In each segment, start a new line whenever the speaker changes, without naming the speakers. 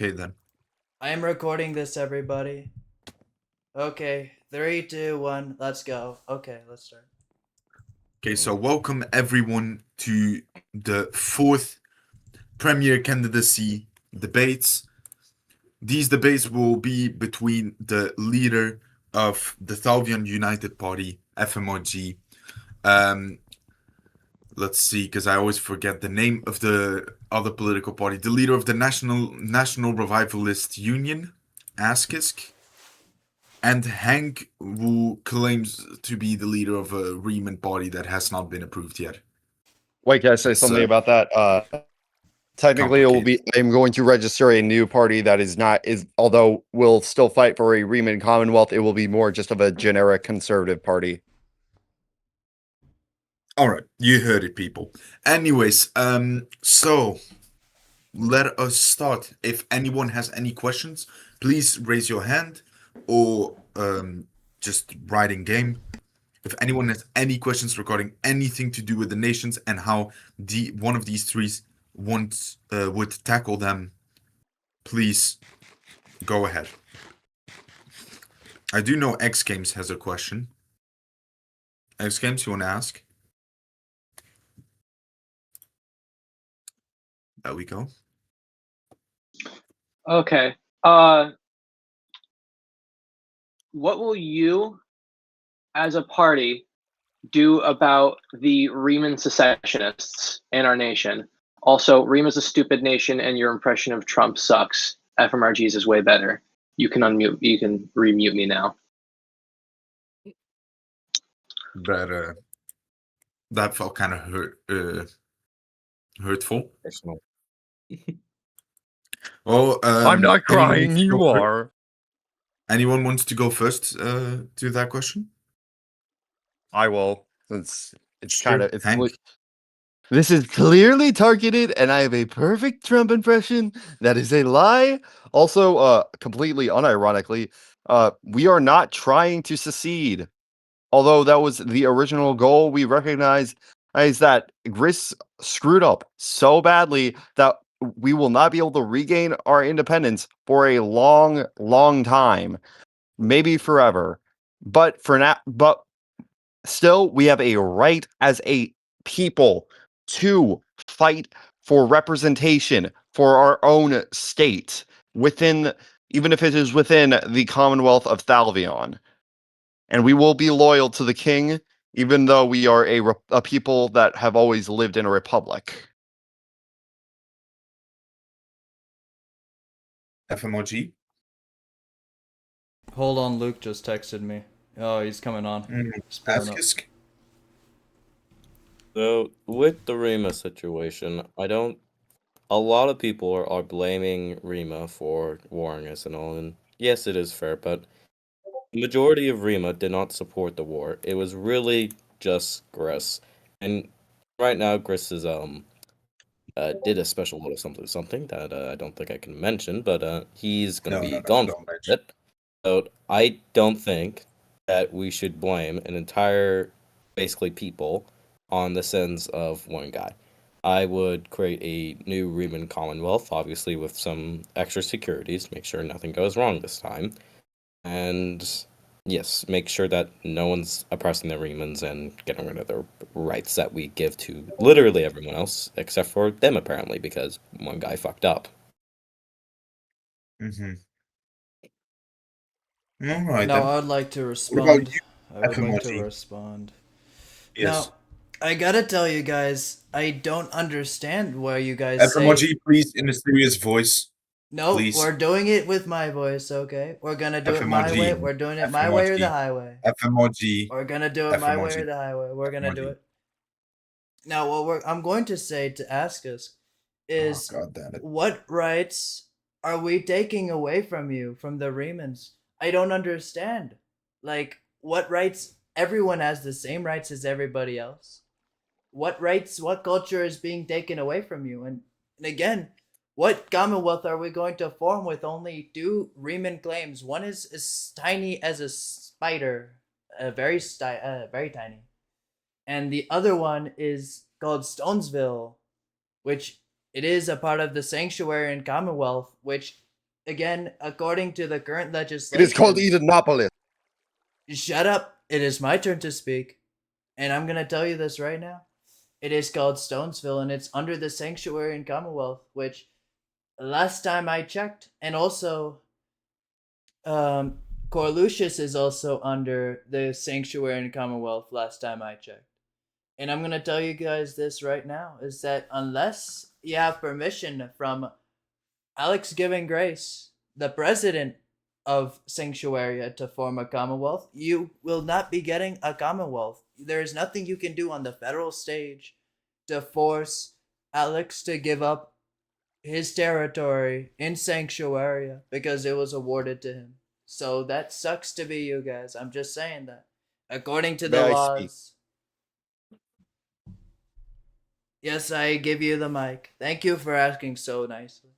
Okay then.
I am recording this, everybody. Okay, 3, 2, 1, let's go. Okay, let's start.
Okay, so welcome everyone to the fourth Premier Candidacy debates. These debates will be between the leader of the Thalvian United Party, FMRG. Let's see, because I always forget the name of the other political party. The leader of the National Revivalist Union, ASKISK. And Hank, who claims to be the leader of a Riemann party that has not been approved yet.
Wait, can I say something about that? Technically, it will be. I'm going to register a new party that although will still fight for a Riemann Commonwealth. It will be more just of a generic conservative party.
All right, you heard it, people. Anyways, so let us start. If anyone has any questions, please raise your hand or just write in game. If anyone has any questions regarding anything to do with the nations and how one of these three would tackle them, please go ahead. I do know X Games has a question. X Games, you want to ask? There we go.
Okay. What will you, as a party, do about the Riemann secessionists in our nation? Also, Riemann's a stupid nation, and your impression of Trump sucks. FMRG's is way better. You can unmute. You can remute me now.
But that felt kind of hurtful. Well,
I'm not crying. You are.
Anyone wants to go first to that question?
I will. It's
Sure.
kind of This is clearly targeted, and I have a perfect Trump impression. That is a lie. Also, completely unironically, we are not trying to secede. Although that was the original goal, we recognize is that Gris screwed up so badly that we will not be able to regain our independence for a long, long time, maybe forever. But for now, still, we have a right as a people to fight for representation for our own state within, even if it is within the Commonwealth of Thalvian. And we will be loyal to the king, even though we are a people that have always lived in a republic.
FMRG?
Hold on, Luke just texted me. Oh, he's coming on.
ASKISK?
So, with the Rima situation, a lot of people are blaming Rima for warring us and all, and yes, it is fair, but the majority of Rima did not support the war. It was really just Gris. And right now, Gris is, did a special little something that I don't think I can mention, but he's gonna be gone for a bit. So I don't think that we should blame an entire, basically, people on the sins of one guy. I would create a new Riemann Commonwealth, obviously with some extra securities to make sure nothing goes wrong this time. And yes, make sure that no one's oppressing the Riemanns and getting rid of their rights that we give to literally everyone else, except for them apparently, because one guy fucked up.
Mm-hmm. All right,
now,
then.
I would like to respond.
What about you,
I would like to
FMRG?
respond.
Yes.
Now, I gotta tell you guys, I don't understand why you guys
FMRG,
say...
please, in a serious voice.
No,
please.
we're doing it with my voice, okay? We're gonna do it my way. We're doing it my way or the highway.
FMRG.
We're gonna do it my way or the highway. We're gonna do it. Now, what I'm going to say to ask us is, what rights are we taking away from you, from the Riemanns? I don't understand. Like, what rights? Everyone has the same rights as everybody else. What rights, what culture is being taken away from you? And again, what commonwealth are we going to form with only 2 Riemann claims? One is as tiny as a spider, very tiny. And the other one is called Stonesville, which it is a part of the Sanctuary and Commonwealth, which again, according to the current
It
legislation.
is called Edenopolis.
Shut up. It is my turn to speak. And I'm going to tell you this right now. It is called Stonesville, and it's under the Sanctuary and Commonwealth, which last time I checked, and also Corlucius is also under the Sanctuary and Commonwealth last time I checked. And I'm going to tell you guys this right now, is that unless you have permission from Alex Giving Grace, the president of Sanctuaria, to form a Commonwealth, you will not be getting a Commonwealth. There is nothing you can do on the federal stage to force Alex to give up his territory in Sanctuaria because it was awarded to him. So that sucks to be you guys. I'm just saying that. According to the
May I
laws.
speak?
Yes, I give you the mic. Thank you for asking so nicely.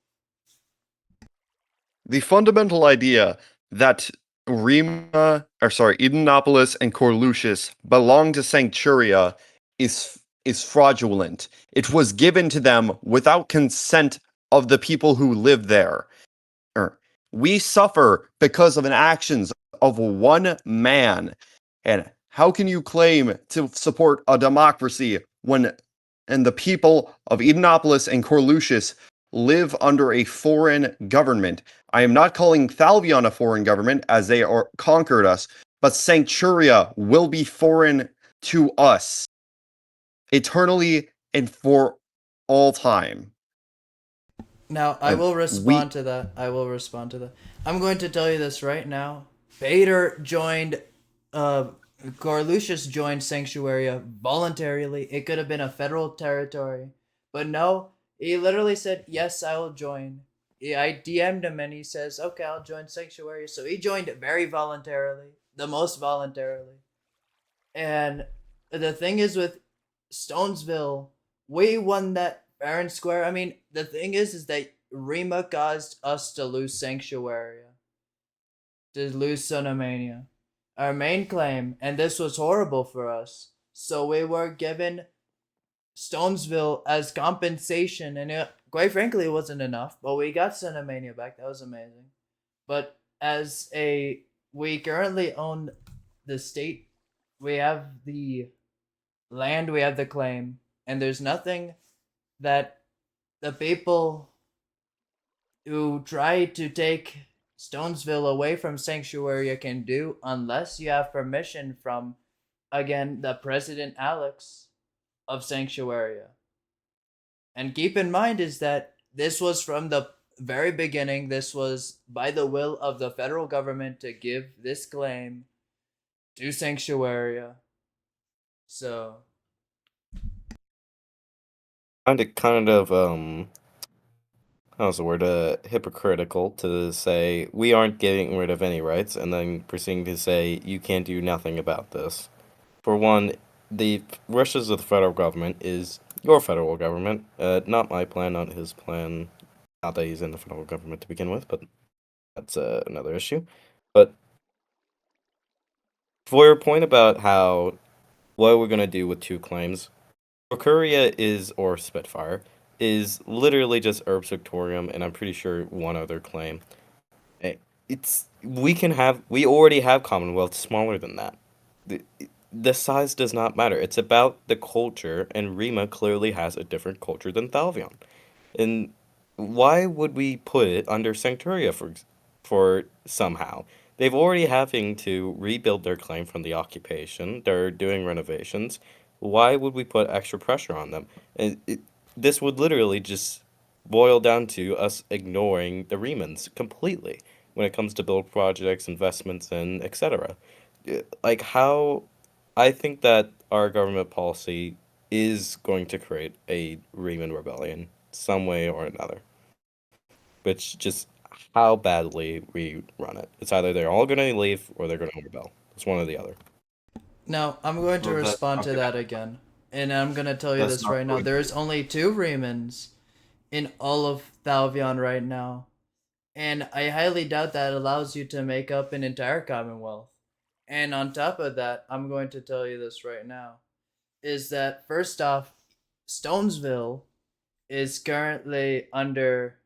The fundamental idea that Edenopolis and Corlucius belong to Sancturia is fraudulent. It was given to them without consent of the people who live there. We suffer because of the actions of one man. And how can you claim to support a democracy when the people of Edenopolis and Corlucius live under a foreign government? I am not calling Thalvian a foreign government, as they conquered us, but Sancturia will be foreign to us eternally and for all time.
Now, I will respond to that. I'm going to tell you this right now. Bader joined, Corlucius joined Sanctuaria voluntarily. It could have been a federal territory. But no, he literally said, yes, I will join. I DM'd him and he says, okay, I'll join Sanctuaria. So he joined very voluntarily, the most voluntarily. And the thing is with Stonesville, we won that fair and square. I mean, the thing is that Rima caused us to lose Sanctuaria, to lose Sonomania, our main claim, and this was horrible for us. So we were given Stonesville as compensation, and quite frankly, it wasn't enough. But we got Sonomania back. That was amazing. But we currently own the state. We have the land, we have the claim, and there's nothing that the people who try to take Stonesville away from Sanctuaria can do unless you have permission from, again, the President Alex of Sanctuaria. And keep in mind is that this was from the very beginning, this was by the will of the federal government to give this claim to Sanctuaria. So
kind of how's the word, hypocritical to say we aren't getting rid of any rights and then proceeding to say you can't do nothing about this. For one, the wishes of the federal government is your federal government, not my plan, not his plan. Not that he's in the federal government to begin with, but that's another issue. But for your point about how what we're gonna do with two claims, Procuria is, or Spitfire, is literally just Herbs Victorium, and I'm pretty sure one other claim. We already have Commonwealth smaller than that. The size does not matter. It's about the culture, and Rima clearly has a different culture than Thalvian. And why would we put it under Sancturia for somehow? They've already having to rebuild their claim from the occupation. They're doing renovations. Why would we put extra pressure on them? This would literally just boil down to us ignoring the Remans completely when it comes to build projects, investments, and etc. Like how I think that our government policy is going to create a Riemann rebellion some way or another. Which just how badly we run it. It's either they're all going to leave or they're going to rebel. It's one or the other.
Now, I'm going to respond to that again. And I'm going to tell you this right now. There's only 2 Remans in all of Thalvian right now. And I highly doubt that allows you to make up an entire Commonwealth. And on top of that, I'm going to tell you this right now, is that first off, Stonesville is currently under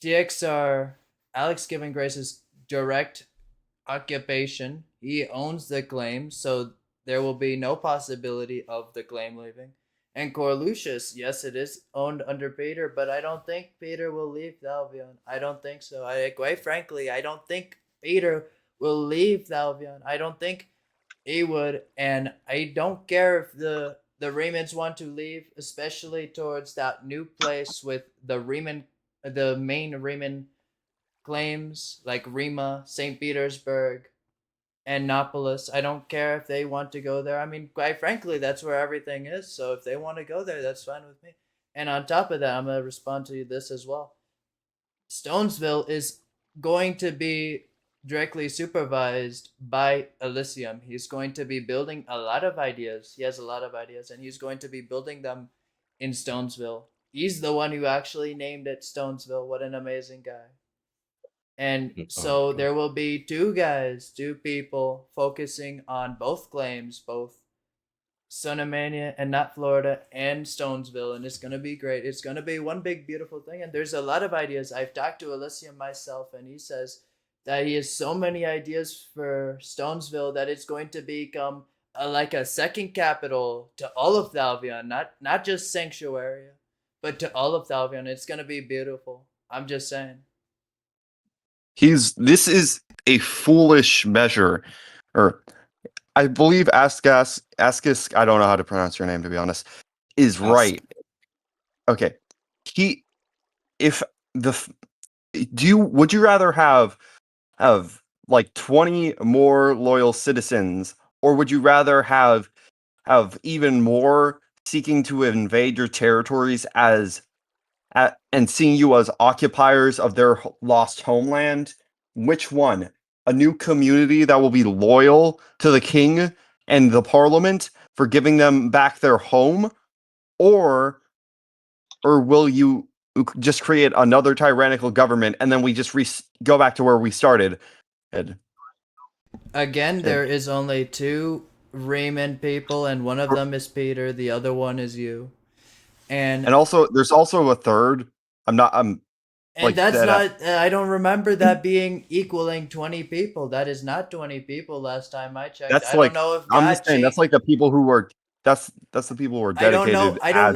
TXR Alex Given Grace's direct occupation. He owns the claim, so there will be no possibility of the claim leaving. And Corlucius, yes, it is owned under Peter, but I don't think Peter will leave Thalvian. I don't think so. Quite frankly, I don't think Peter will leave Thalvian. I don't think he would, and I don't care if the Remans want to leave, especially towards that new place with the main Reman claims like Rima, St. Petersburg, and Nopolis. I don't care if they want to go there. I mean, quite frankly, that's where everything is. So if they want to go there, that's fine with me. And on top of that, I'm going to respond to this as well. Stonesville is going to be directly supervised by Elysium. He's going to be building a lot of ideas. He has a lot of ideas, and he's going to be building them in Stonesville. He's the one who actually named it Stonesville. What an amazing guy. And so there will be two people focusing on both claims, both Sonamania and not Florida and Stonesville, and it's gonna be great. It's gonna be one big beautiful thing, and there's a lot of ideas. I've talked to Elysium myself, and he says that he has so many ideas for Stonesville that it's going to become like a second capital to all of Thalvian, not just Sanctuary, but to all of Thalvian. It's gonna be beautiful. I'm just saying.
This is a foolish measure, or I believe ASKISK, I don't know how to pronounce your name, to be honest, is right. Okay. Would you rather have like 20 more loyal citizens, or would you rather have even more seeking to invade your territories and seeing you as occupiers of their lost homeland? Which one? A new community that will be loyal to the king and the parliament for giving them back their home? Or will you just create another tyrannical government and then we just go back to where we started?
Again, there is only two Raymond people, and one of them is Peter, the other one is you. And
also, there's also a third.
And that's not. I don't remember that being equaling 20 people. That is not 20 people. Last time I checked,
That's
I don't know if
I'm just saying that's like the people who were. That's the people who are dedicated.
I don't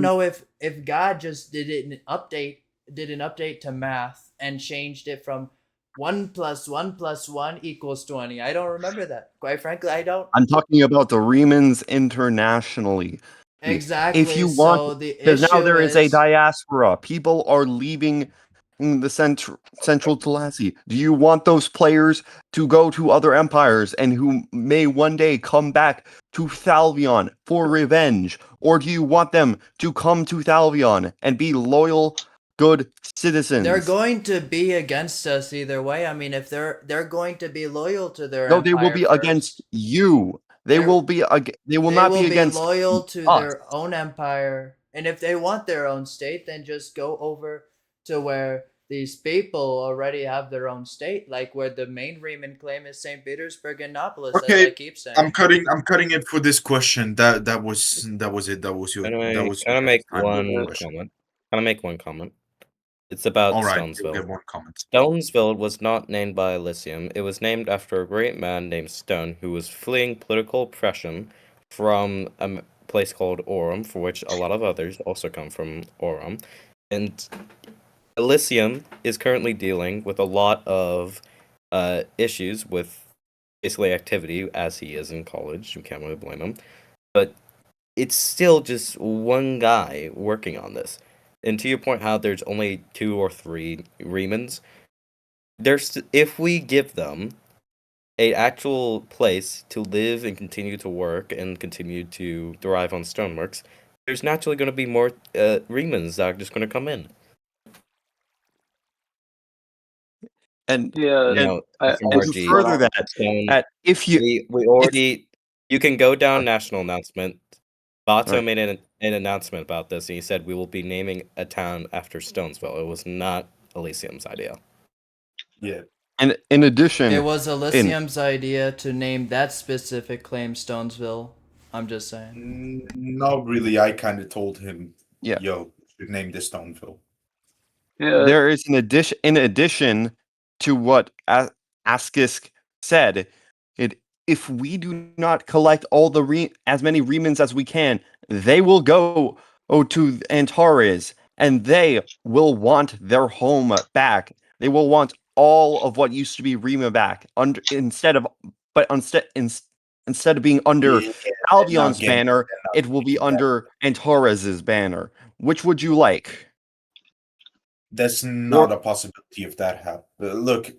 know if God just did an update to math and changed it from 1 + 1 + 1 = 20. I don't remember that. Quite frankly, I don't.
I'm talking about the Remans internationally.
Exactly.
If you want,
so the
because now
issue
there is a diaspora. People are leaving the central Talassi. Do you want those players to go to other empires and who may one day come back to Thalvian for revenge? Or do you want them to come to Thalvian and be loyal, good citizens?
They're going to be against us either way. I mean, if they're going to be loyal to their
No,
empire
they will be
first.
against you. They will not be against
loyal to
us.
their own empire, and if they want their own state, then just go over to where these people already have their own state, like where the main Riemann claim is St. Petersburg and Nopolis.
Okay,
as I keep saying.
I'm cutting it for this question. That was it. That was your.
Can I make one comment? It's about Stonesville.
You'll get one comment.
Stonesville was not named by Elysium. It was named after a great man named Stone who was fleeing political oppression from a place called Orem, for which a lot of others also come from Orem. And Elysium is currently dealing with a lot of issues with basically activity, as he is in college. You can't really blame him. But it's still just one guy working on this. And to your point, how there's only 2 or 3 Remans, if we give them an actual place to live and continue to work and continue to thrive on stoneworks, there's naturally going to be more Remans that are just going to come in.
And
FMRG,
further that if you
you can go down national announcement. Bato made an announcement about this, and he said we will be naming a town after Stonesville. It was not Elysium's idea.
Yeah.
And in addition,
it was Elysium's idea to name that specific claim Stonesville. I'm just saying.
Not really. I kind of told him,
"Yo,
you should name this Stoneville."
there is an addition. In addition to what ASKISK said, if we do not collect all the as many remans as we can, they will go to Antares, and they will want their home back. They will want all of what used to be Rima back. Instead of being under Thalvian's banner, it will be under Antares's banner. Which would you like?
That's not a possibility if that happens. Look,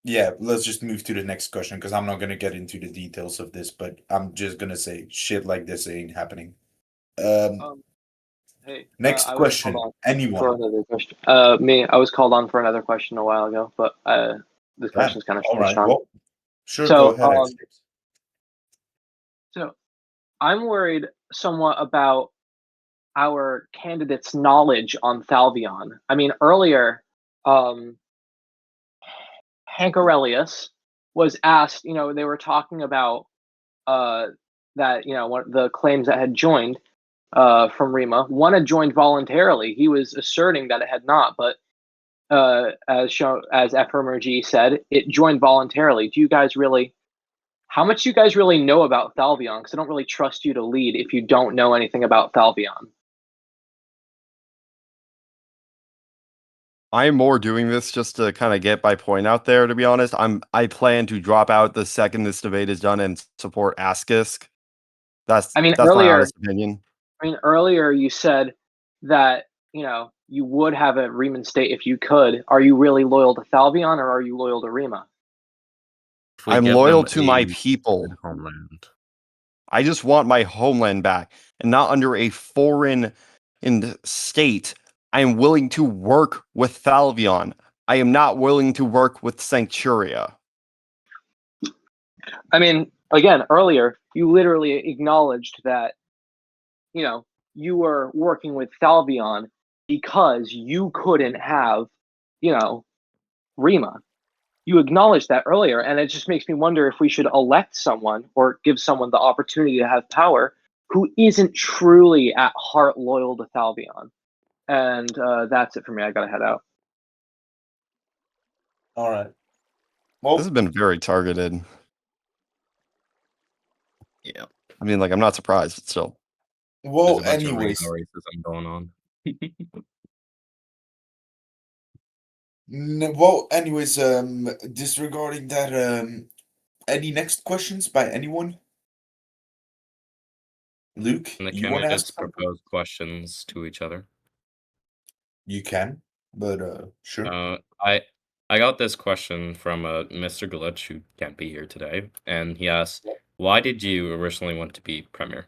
yeah, let's just move to the next question because I'm not going to get into the details of this, but I'm just going to say shit like this ain't happening.
Hey,
next question. Anyone?
For another question. Me. I was called on for another question a while ago, but this question's kind of switched on.
Well, sure, go ahead.
So I'm worried somewhat about our candidate's knowledge on Thalvian. I mean, earlier, Hank Aurelius was asked, they were talking about that, one of the claims that had joined from Rima. One had joined voluntarily. He was asserting that it had not, but as FMRG said, it joined voluntarily. How much do you guys really know about Thalvian? Because I don't really trust you to lead if you don't know anything about Thalvian.
I'm more doing this just to kind of get my point out there, to be honest. I plan to drop out the second this debate is done and support ASKISK. That's my honest opinion.
Earlier you said that, you would have a Riemann state if you could. Are you really loyal to Thalvian or are you loyal to Rima?
I'm loyal to my people.
Homeland.
I just want my homeland back and not under a foreign state. I am willing to work with Thalvian. I am not willing to work with Sancturia.
I mean, again, earlier, you literally acknowledged that, you were working with Thalvian because you couldn't have, Rima. You acknowledged that earlier, and it just makes me wonder if we should elect someone or give someone the opportunity to have power who isn't truly at heart loyal to Thalvian. And that's it for me. I gotta head out.
All right. Well,
this has been very targeted.
Yeah.
I mean, I'm not surprised, but still.
Well, anyways,
racism going on.
Disregarding that, any next questions by anyone? Luke,
And the
you want to
candidates
ask something?
propose questions to each other.
You can, but sure.
I got this question from Mr. Glitch, who can't be here today, and he asked, "Why did you originally want to be premier?"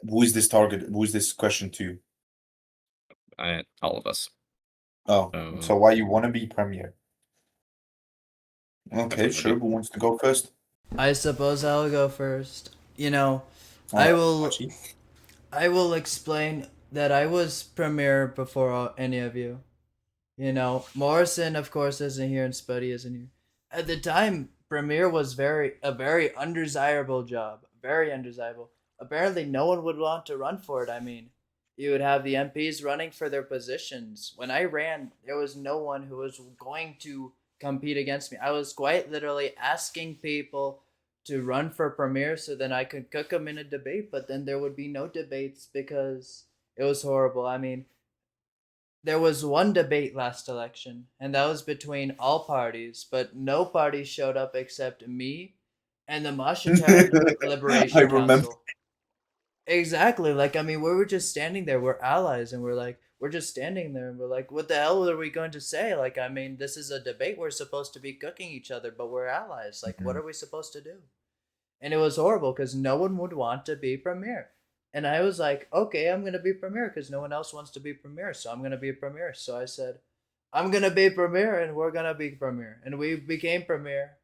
Who is this target? Who is this question to?
All of us.
Oh, so why you want to be premier? Okay, sure. Who wants to go first?
I suppose I'll go first. I will explain that I was premier before any of you. Morrison, of course, isn't here, and Spuddy isn't here. At the time, premier was a very undesirable job. Very undesirable. Apparently, no one would want to run for it. I mean, you would have the MPs running for their positions. When I ran, there was no one who was going to compete against me. I was quite literally asking people to run for premier so then I could cook them in a debate, but then there would be no debates because it was horrible. I mean, there was one debate last election, and that was between all parties, but no party showed up except me and the Mashatan Liberation Council. Exactly. We were just standing there. We're allies, and we're just standing there, and we're like, what the hell are we going to say? This is a debate. We're supposed to be cooking each other, but we're allies. What are we supposed to do? And it was horrible because no one would want to be premier. And I was like, okay, I'm going to be premier because no one else wants to be premier. So I'm going to be premier. So I said, I'm going to be premier and we're going to be premier. And we became premier.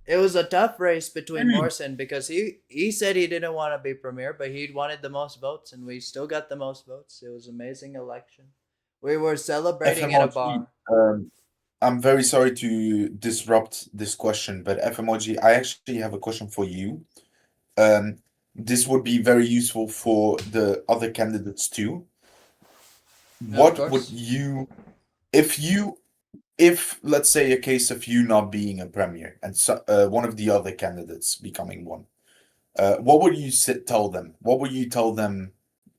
It was a tough race between Morrison because he said he didn't want to be premier, but he wanted the most votes, and we still got the most votes. It was an amazing election. We were celebrating
FMRG,
at a bar.
I'm very sorry to disrupt this question, but FMRG, I actually have a question for you. this would be very useful for the other candidates too.
Of
What would
course.
you, if let's say a case of you not being a premier and one of the other candidates becoming one, what would you tell them? What would you tell them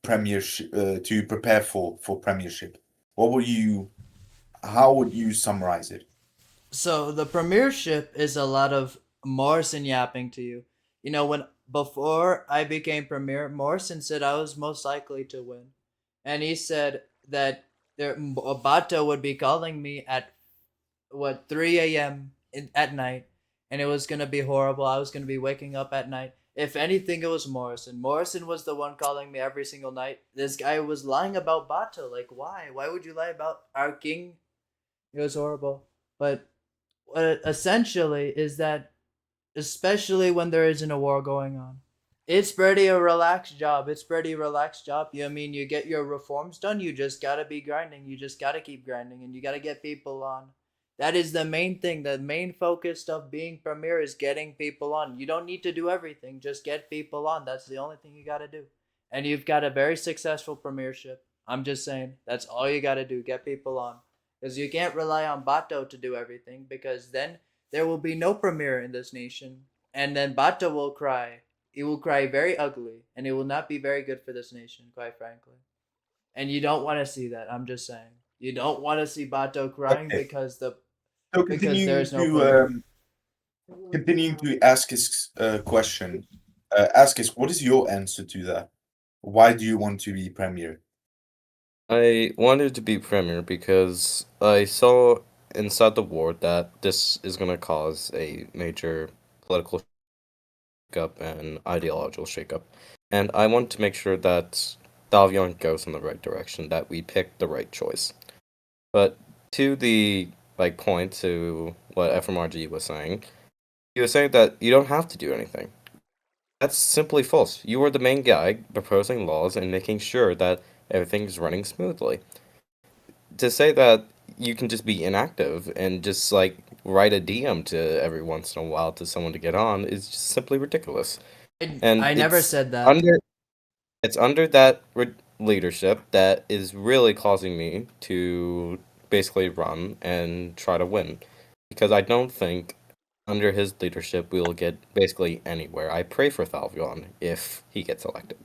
premiership to prepare for premiership? How would you summarize it?
So the premiership is a lot of Morrison yapping to you. You know, when before I became premier, Morrison said I was most likely to win, and he said that Bato would be calling me at 3 a.m. at night, and it was gonna be horrible. I was gonna be waking up at night. If anything, it was Morrison. Morrison was the one calling me every single night. This guy was lying about Bato. Like, why? Why would you lie about our king? It was horrible. But what essentially is that, especially when there isn't a war going on, it's pretty a relaxed job. It's pretty relaxed job. You mean you get your reforms done, you just gotta be grinding. You just gotta keep grinding, and you gotta get people on. That is the main thing. The main focus of being premier is getting people on. You don't need to do everything. Just get people on. That's the only thing you gotta do. And you've got a very successful premiership. I'm just saying, that's all you gotta do. Get people on. Because you can't rely on Bato to do everything, because then there will be no premier in this nation. And then Bato will cry. He will cry very ugly, and it will not be very good for this nation, quite frankly. And you don't want to see that. I'm just saying. You don't want to see Bato crying
Okay.
because
So
there's no premier.
continuing to ask his question. ASKISK, what is your answer to that? Why do you want to be premier?
I wanted to be premier because I saw inside the war that this is going to cause a major political shakeup and ideological shakeup. And I want to make sure that Thalvian goes in the right direction, that we pick the right choice. But to the point to what FMRG was saying, he was saying that you don't have to do anything. That's simply false. You are the main guy proposing laws and making sure that everything is running smoothly. To say that you can just be inactive and just write a DM to every once in a while to someone to get on is just simply ridiculous. And
I never said that.
It's under that leadership that is really causing me to basically run and try to win, because I don't think under his leadership we will get basically anywhere. I pray for Thalvian if he gets elected.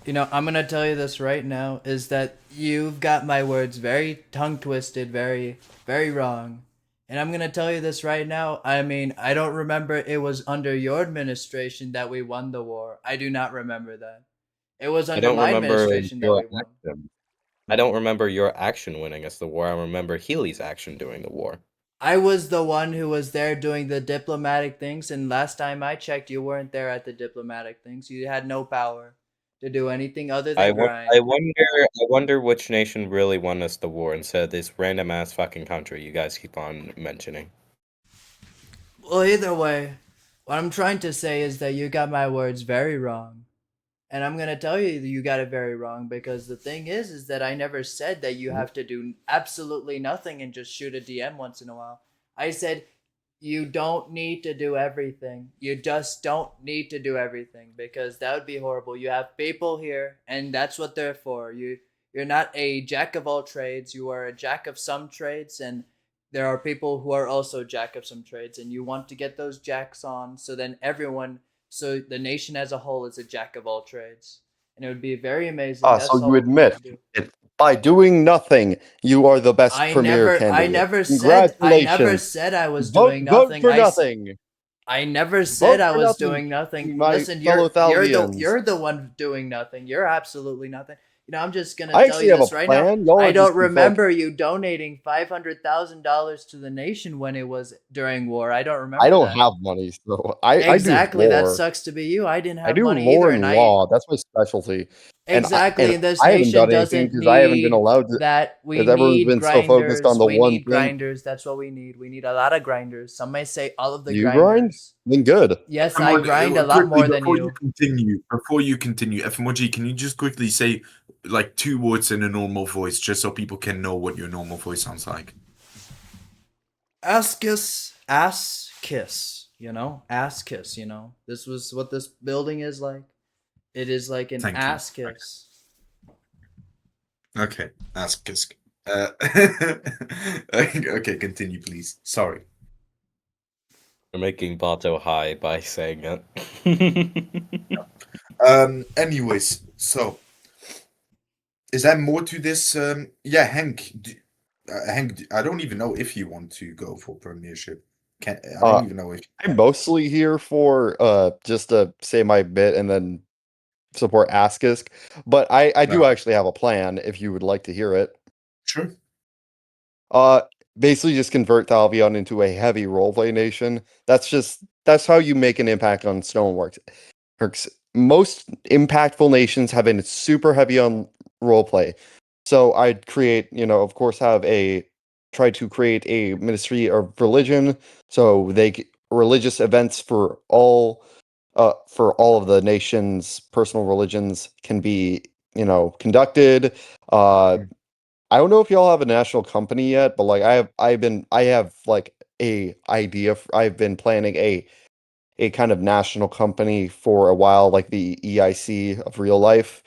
You know, I'm gonna tell you this right now, is that you've got my words very tongue twisted, very, very wrong. And I'm gonna tell you this right now. I mean, I don't remember it was under your administration that we won the war. I do not remember that. It was
I
under
don't
my
remember
administration that
your
we won.
action. I don't remember your action winning us the war. I remember Healy's action doing the war.
I was the one who was there doing the diplomatic things, and last time I checked, you weren't there at the diplomatic things. You had no power to do anything other than grind.
I wonder which nation really won us the war instead of this random ass fucking country you guys keep on mentioning.
Well, either way, what I'm trying to say is that you got my words very wrong. And I'm going to tell you that you got it very wrong, because the thing is that I never said that you have to do absolutely nothing and just shoot a DM once in a while. I said you don't need to do everything. You just don't need to do everything, because that would be horrible. You have people here, and that's what they're for. You're not a jack of all trades. You are a jack of some trades, and there are people who are also jack of some trades, and you want to get those jacks on, so then so the nation as a whole is a jack of all trades, and it would be very amazing. That's
So
all
you
we need
admit
to do.
by doing nothing, you are the best
I
premier
never
candidate.
said
Congratulations.
I was
Vote,
doing
vote
nothing.
for nothing.
I never said
Vote
I
for
was
nothing,
doing nothing.
my
Listen,
fellow Thalvians.
you're the one doing nothing. You're absolutely nothing. You know, I'm just gonna
I
tell
actually
you
have a
this right now.
plan. Y'all
I
are
don't
just
remember you donating $500,000 to the nation when it was during war. I don't remember.
I don't
that.
have money, so I
Exactly.
do
That
lore.
sucks to be you. I didn't
I
have
do
money
lore
either,
and
and
law. That's my specialty.
exactly.
And
This
I haven't
nation
done anything
doesn't
because I haven't been
need
allowed to.
that. We
Because everyone's
need
been so focused on
grinders.
the
We
one
need
thing.
grinders. That's what we need. We need a lot of grinders. Some may say all of the
You grind?
grinders.
Then good.
Yes, I grind a lot more than you.
Before you continue, FMRG, can you just quickly say like 2 words in a normal voice, just so people can know what your normal voice sounds like?
Ass kiss. ASKIS. This was what this building is like. It is like an
Thank you.
ASKIS.
Okay, ASKISK. Okay, continue, please. Sorry.
You're making Bato high by saying it.
Anyways, so is there more to this? Yeah, Hank. Hank, I don't even know if you want to go for premiership. I don't even know if
I'm mostly here for just to say my bit and then support ASKISK, but I do
No.
actually have a plan if you would like to hear it.
Sure.
Basically just convert Thalvian into a heavy roleplay nation. That's how you make an impact on Stoneworks. Most impactful nations have been super heavy on roleplay. So I'd create, of course, try to create a ministry of religion, so religious events for all of the nation's personal religions can be, conducted. I don't know if y'all have a national company yet, but like I have like a idea. I've been planning a kind of national company for a while, like the EIC of real life.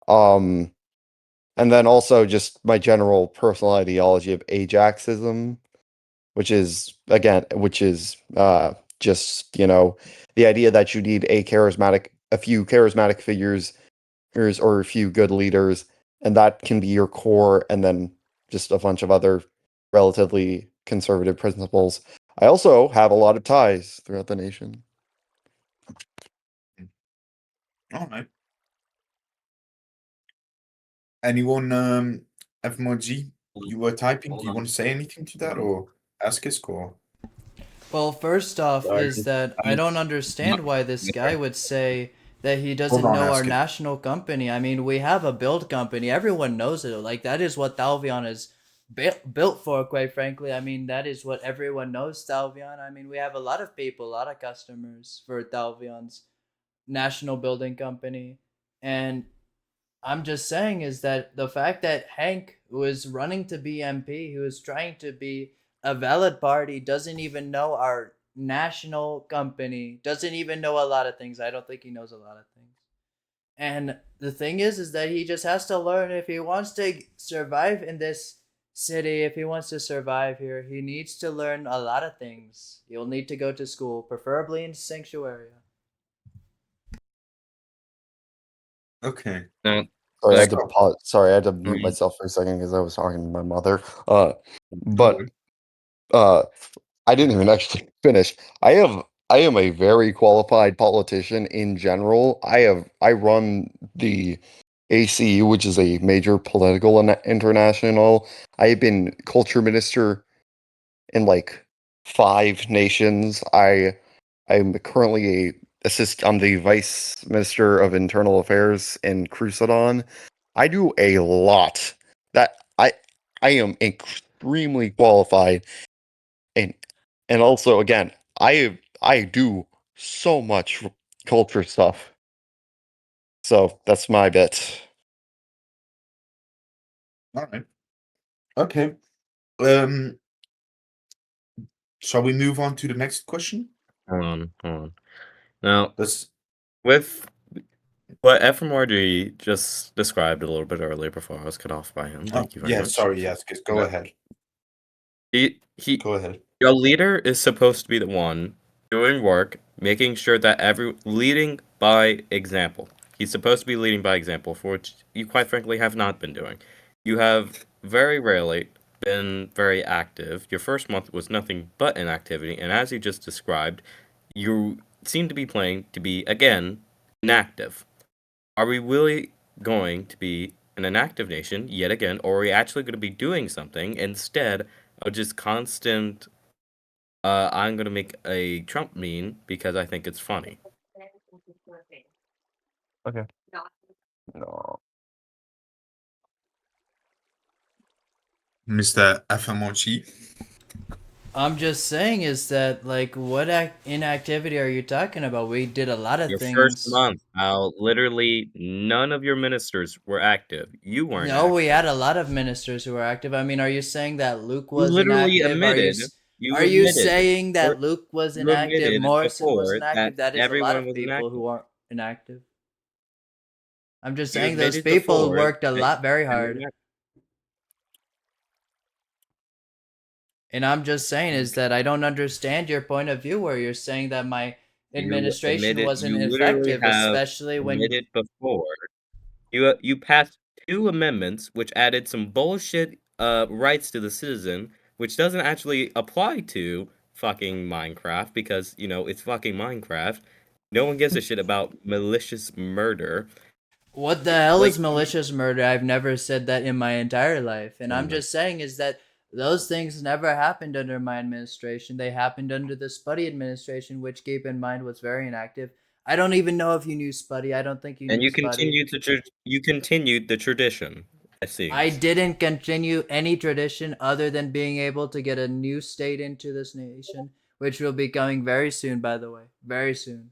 Um, and then also just my general personal ideology of Ajaxism, which is just the idea that you need a few charismatic figures or a few good leaders, and that can be your core, and then just a bunch of other relatively conservative principles. I also have a lot of ties throughout the nation.
All right. Anyone, FMRG, you were typing. Do you want to say anything to that or ASKISK or?
Well, first off,
Sorry,
is that I don't understand why this guy would say that he doesn't
on,
know our
ASKISK.
national company. I mean, we have a build company. Everyone knows it. Like, that is what Thalvian is built for, quite frankly. I mean, that is what everyone knows Thalvian. I mean, we have a lot of people, a lot of customers for Thalvian's national building company. And I'm just saying is that the fact that Hank, who is running to be MP, who is trying to be a valid party, doesn't even know our national company, doesn't even know a lot of things. I don't think he knows a lot of things. And the thing is that he just has to learn if he wants to survive in this city, if he wants to survive here, he needs to learn a lot of things. He'll need to go to school, preferably in Sanctuaria.
Okay.
Sorry, I had
So,
to pause. Sorry, I had to mute
Mhm.
myself for a second because I was talking to my mother.
no
But
worries.
I didn't even actually finish. I am a very qualified politician in general. I run the ACU, which is a major political international. I've been culture minister in like 5 nations. I'm currently I'm the vice minister of internal affairs in Crusadon. I do a lot. That I am extremely qualified, and also again, I do so much culture stuff. So that's my bit.
All right. Okay. Um, shall we move on to the next question?
Hold on. Now,
Let's.
with what FMRG just described a little bit earlier before I was cut off by him, thank you very
Yeah.
much.
Sorry. ASKISK. Go ahead.
Go
ahead.
Your leader is supposed to be the one doing work, making sure that leading by example. He's supposed to be leading by example, for which you quite frankly have not been doing. You have very rarely been very active. Your first month was nothing but inactivity, and as you just described, you seem to be playing to be, again, inactive. Are we really going to be an inactive nation yet again, or are we actually going to be doing something instead of just constant I'm gonna make a Trump meme because I think it's funny.
Okay. No.
Mr. FMRG.
I'm just saying is that like what inactivity are you talking about? We did a lot of
Your first
things.
month, how literally none of your ministers were active. You weren't
No, we
active.
had a lot of ministers who were active. I mean, are you saying that Luke
You
was
literally
inactive?
admitted
Are you
admitted,
saying that
you're-
Luke was
you
inactive,
admitted
Morrison was
before
inactive? That is a lot
everyone
of
was
people
inactive.
who aren't inactive. I'm just
You
saying those
admitted
people
before
worked a
that
lot very
they were
hard.
inactive.
And I'm just saying is that I don't understand your point of view where you're saying that my administration wasn't
You literally
effective,
have
especially when
admitted before. You passed 2 amendments which added some bullshit rights to the citizen, which doesn't actually apply to fucking Minecraft because, it's fucking Minecraft. No one gives a shit about malicious murder.
what the hell
Like,
is malicious murder? I've never said that in my entire life. And I'm
my-
just saying is that those things never happened under my administration. They happened under the Spuddy administration, which, keep in mind, was very inactive. I don't even know if you knew Spuddy. I don't think you
and
knew Spuddy.
you continued the tradition, it
I
seems.
didn't continue any tradition other than being able to get a new state into this nation, which will be coming very soon, by the way. Very soon.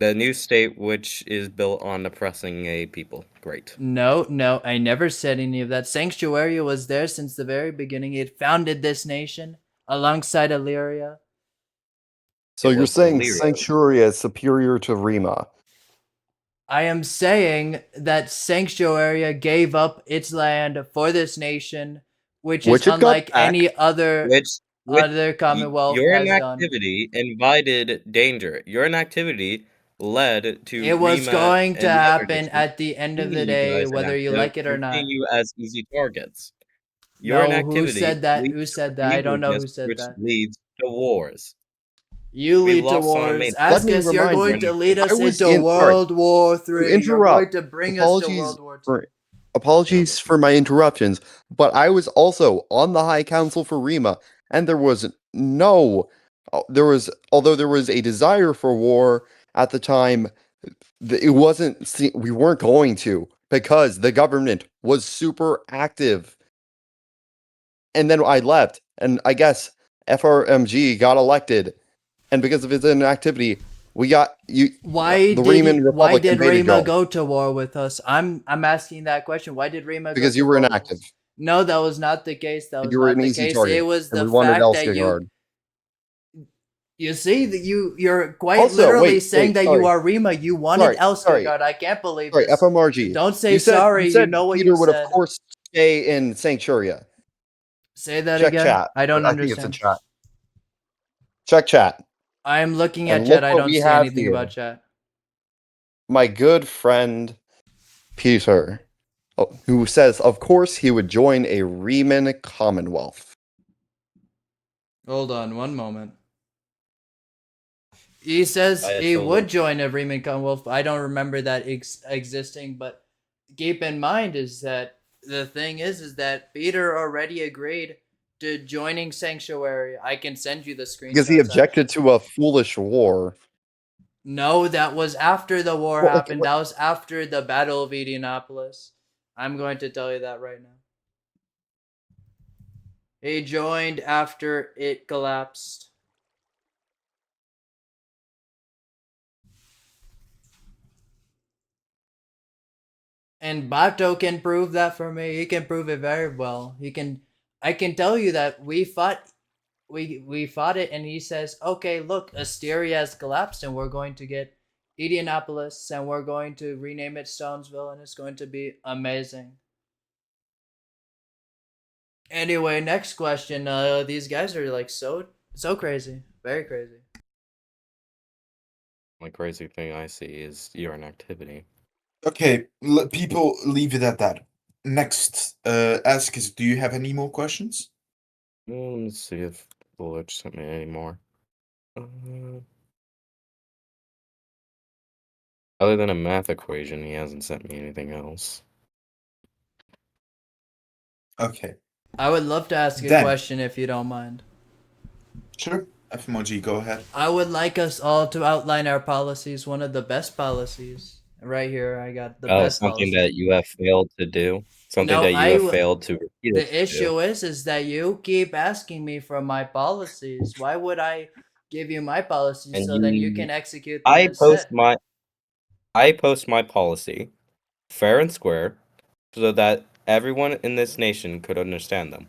The new state which is built on oppressing a people. Great.
No, I never said any of that. Sanctuary was there since the very beginning. It founded this nation alongside Illyria.
So
It
you're
was
saying
Illyria.
Sanctuary is superior to Rima?
I am saying that Sanctuary gave up its land for this nation, which is
Which it got
unlike
back.
any other
Which
commonwealth
your
has done.
inactivity invited danger. Your inactivity led to
It was
Rima
going to
and the other
happen
nations
at the end of the
seeing you
day,
guys
whether you
inactive
like it or
and
not.
seeing you as easy targets. Your
No, who
inactivity
said that? Who
leads to
said that? I don't know who
repeatedness,
said
which
that.
leads to wars.
You
We
lead to
lost on a
wars.
main.
Let me
ASKISK, you're
remind
going
you,
to lead
I
us
was
into
in. Sorry,
World War
to
III. You're going
interrupt.
to bring us to World War II.
Apologies for my interruptions, but I was also on the High Council for Rima, and there was although there was a desire for war at the time, it wasn't, we weren't going to, because the government was super active. And then I left, and I guess FRMG got elected, and because of its inactivity, the Riemann
Why
Republic
did
invaded
Rima
y'all
go to war with us? I'm asking that question. Why did Rima go
because
to
you were
war with
inactive.
us? No, that was not the case. That was
You were
not
an
the
easy
case. It
target,
was
and
the
we wanted
fact that
Elskigard.
you see that you're quite
Also,
literally saying that
sorry.
you are Rima. You wanted
Sorry,
Elskigard. I can't believe
sorry,
this.
FMRG.
Don't say
You
sorry. You
said
know what
Peter
you
would of
said.
course stay in Sanctuaria.
Say that
Check
again.
chat.
I don't
I think it's in
understand.
chat. Check chat.
I am looking
And
at
look
chat. I
what
don't
we
see
have
anything
here.
about chat.
My good friend Peter, who says, of course, he would join a Riemann Commonwealth.
Hold on one moment. He says he would join a Riemann Commonwealth. I don't remember that existing, but keep in mind is that the thing is that Peter already agreed to joining Sanctuary. I can send you the screenshots.
Because he objected
actually.
to a foolish war.
No, that was after the war
Well, okay,
happened. That was after the Battle of Indianapolis. I'm going to tell you that right now. He joined after it collapsed. And Bato can prove that for me. He can prove it very well. I can tell you that we fought it, and he says, okay, look, Asteria has collapsed and we're going to get Indianapolis and we're going to rename it Stonesville and it's going to be amazing. Anyway, next question. These guys are like so crazy. Very crazy.
My crazy thing I see is your inactivity.
Okay, people leave it at that. Next, ASKISK, do you have any more questions?
Let's see if Bullet sent me any more. Other than a math equation, he hasn't sent me anything else.
Okay.
I would love to ask a question if you don't mind.
Sure. FMRG, go ahead.
I would like us all to outline our policies, one of the best policies. Right here, I got the best
something
policy.
that you have failed to do? Something
No,
that you have failed to repeat.
The issue is that you keep asking me for my policies. Why would I give you my policies
And
then you can execute them
I
instead?
post my policy fair and square so that everyone in this nation could understand them.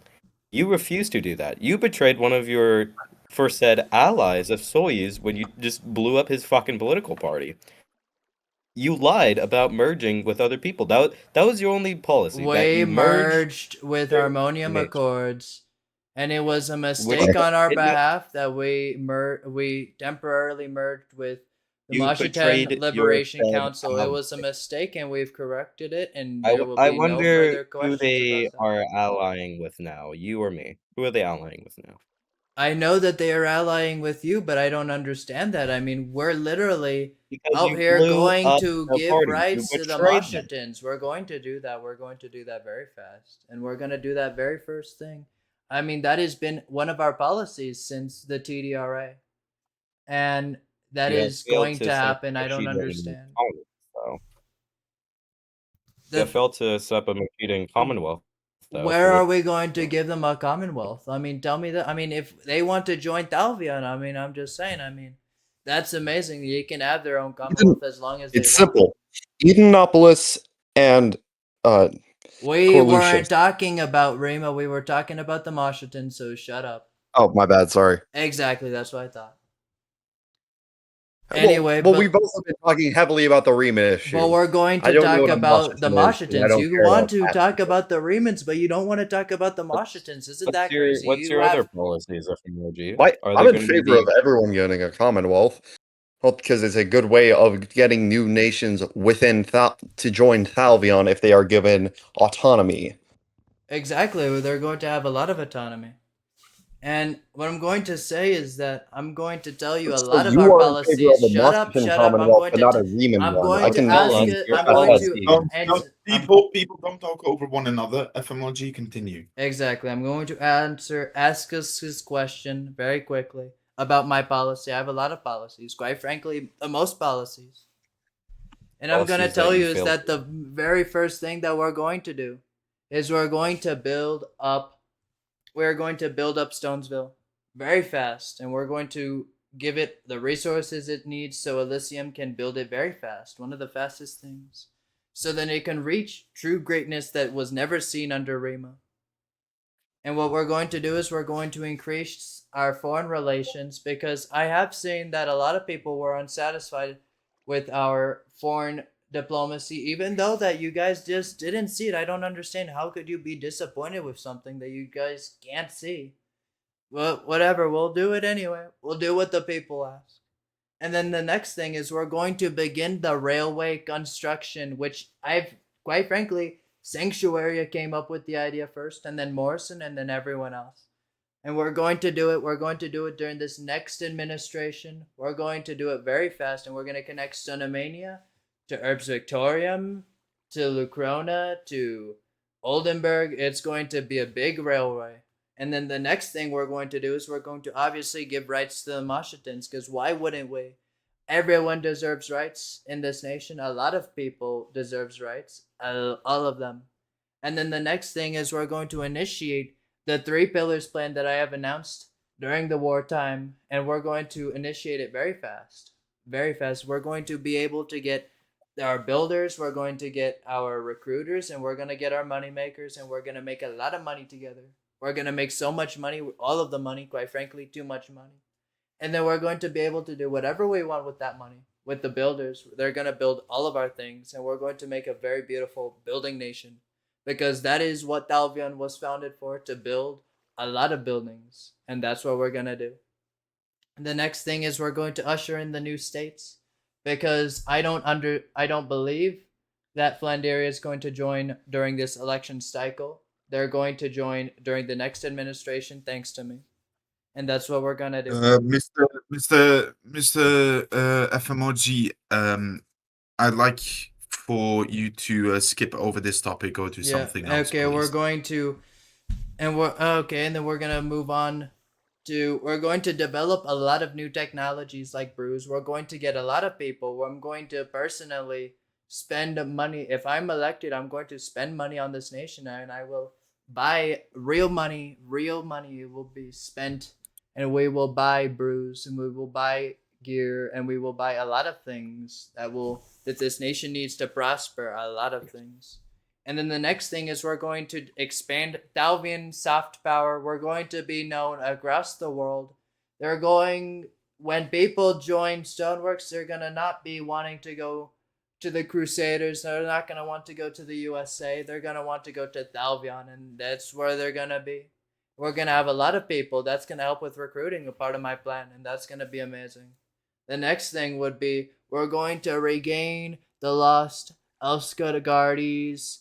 You refused to do that. You betrayed one of your first said allies of Soyuz when you just blew up his fucking political party. You lied about merging with other people. That was your only policy. That
We
you merged
merged with
their
Harmonium
nation,
Accords, and it was a
which
mistake on our
did not.
behalf that we temporarily merged with the
You
Mashitan
betrayed your
Liberation
said
Council. It
ally.
was a mistake, and we've corrected it, and there will
I
be no
wonder
further
who
questions
they
about that.
are allying with now. You or me? Who are they allying with now?
I know that they are allying with you, but I don't understand that. I mean, we're literally
Because
out
you
here
blew
going
up
to
the
give
party. You
rights to the
betrayed them.
Mashitans. We're going to do that. We're going to do that very fast. And we're going to do that very first thing. I mean, that has been one of our policies since the TDRA. And that
You have
is
failed
going
to
to
set up
happen.
a
I don't
cheating
understand.
Congress, so. You have
The,
failed to set up a cheating Commonwealth, though.
where
For
are
which
we going to give them a Commonwealth? I mean, tell me that. I mean, if they want to join Thalvian, I mean, I'm just saying, I mean, that's amazing. You can have their own Commonwealth as long as they
It's
want.
simple. Edenapolis and
We
Corlucius.
weren't talking about Rima. We were talking about the Mashatan, so shut up.
Oh, my bad. Sorry.
Exactly, that's what I thought. Anyway,
well, we've also been talking heavily about the Rima issue.
but we're going
I
to
don't know
talk
what a
about the
Mashatan is, 'cause I
Mashitans.
don't
You
care
want
about
to
that.
talk about the Remans, but you don't want to talk about the Mashitans. Isn't that crazy?
what's
You
your other
have
policies, FMRG?
Why?
Are
I'm
they
in
going to
favor of
be
everyone getting a Commonwealth. Well, because it's a good way of getting new nations within to join Thalvion if they are given autonomy.
exactly. They're going to have a lot of autonomy. And what I'm going to say is that I'm going to tell you a
So
lot of
you
our
are in favor of
policies.
a
Shut up,
Washington
shut up.
Commonwealth, but not a Riemann
I'm
one.
going
I
to
can
tell
ask
us
see
it.
your
I'm
that
going
has
to
policies?
People don't talk over one another. FMRG, continue.
exactly. I'm going to ask us his question very quickly about my policy. I have a lot of policies. Quite frankly, the most policies. And I'm gonna
Policies that
tell
you
you is
failed
that the very first thing that we're going to do is we're going to build up Stonesville very fast, and we're going to give it the resources it needs so Elysium can build it very fast, one of the fastest things, so then it can reach true greatness that was never seen under Rima. And what we're going to do is we're going to increase our foreign relations, because I have seen that a lot of people were unsatisfied with our foreign diplomacy, even though that you guys just didn't see it. I don't understand, how could you be disappointed with something that you guys can't see? Well, whatever, we'll do it anyway. We'll do what the people ask. And then the next thing is we're going to begin the railway construction, which I've, quite frankly, Sanctuary came up with the idea first, and then Morrison, and then everyone else. And we're going to do it. We're going to do it during this next administration. We're going to do it very fast, and we're going to connect Sunomania to Herbs Victorium, to Lucrona, to Oldenburg. It's going to be a big railway. And then the next thing we're going to do is we're going to obviously give rights to the Mashitans, because why wouldn't we? Everyone deserves rights in this nation. A lot of people deserves rights. All of them. And then the next thing is we're going to initiate the 3 pillars plan that I have announced during the wartime, and we're going to initiate it very fast. Very fast. We're going to be able to get our builders, we're going to get our recruiters, and we're going to get our money makers, and we're going to make a lot of money together. We're going to make so much money, all of the money, quite frankly, too much money. And then we're going to be able to do whatever we want with that money. With the builders, they're going to build all of our things, and we're going to make a very beautiful building nation, because that is what Thalvian was founded for, to build a lot of buildings, and that's what we're going to do. And the next thing is we're going to usher in the new states, because I don't believe that Flanderia is going to join during this election cycle. They're going to join during the next administration, thanks to me. And that's what we're gonna do.
Mr. FMRG, I'd like for you to skip over this topic, go to something else,
Okay, we're
please.
going to, and then we're gonna move on to, we're going to develop a lot of new technologies like brews. We're going to get a lot of people. I'm going to personally spend money. If I'm elected, I'm going to spend money on this nation, and I will buy real money. Real money will be spent, and we will buy brews, and we will buy gear, and we will buy a lot of things that this nation needs to prosper. A lot of things. And then the next thing is we're going to expand Thalvian soft power. We're going to be known across the world. When people join Stoneworks, they're going to not be wanting to go to the Crusaders. They're not going to want to go to the USA. They're going to want to go to Thalvian, and that's where they're going to be. We're going to have a lot of people. That's going to help with recruiting, a part of my plan, and that's going to be amazing. The next thing would be we're going to regain the lost ASKISK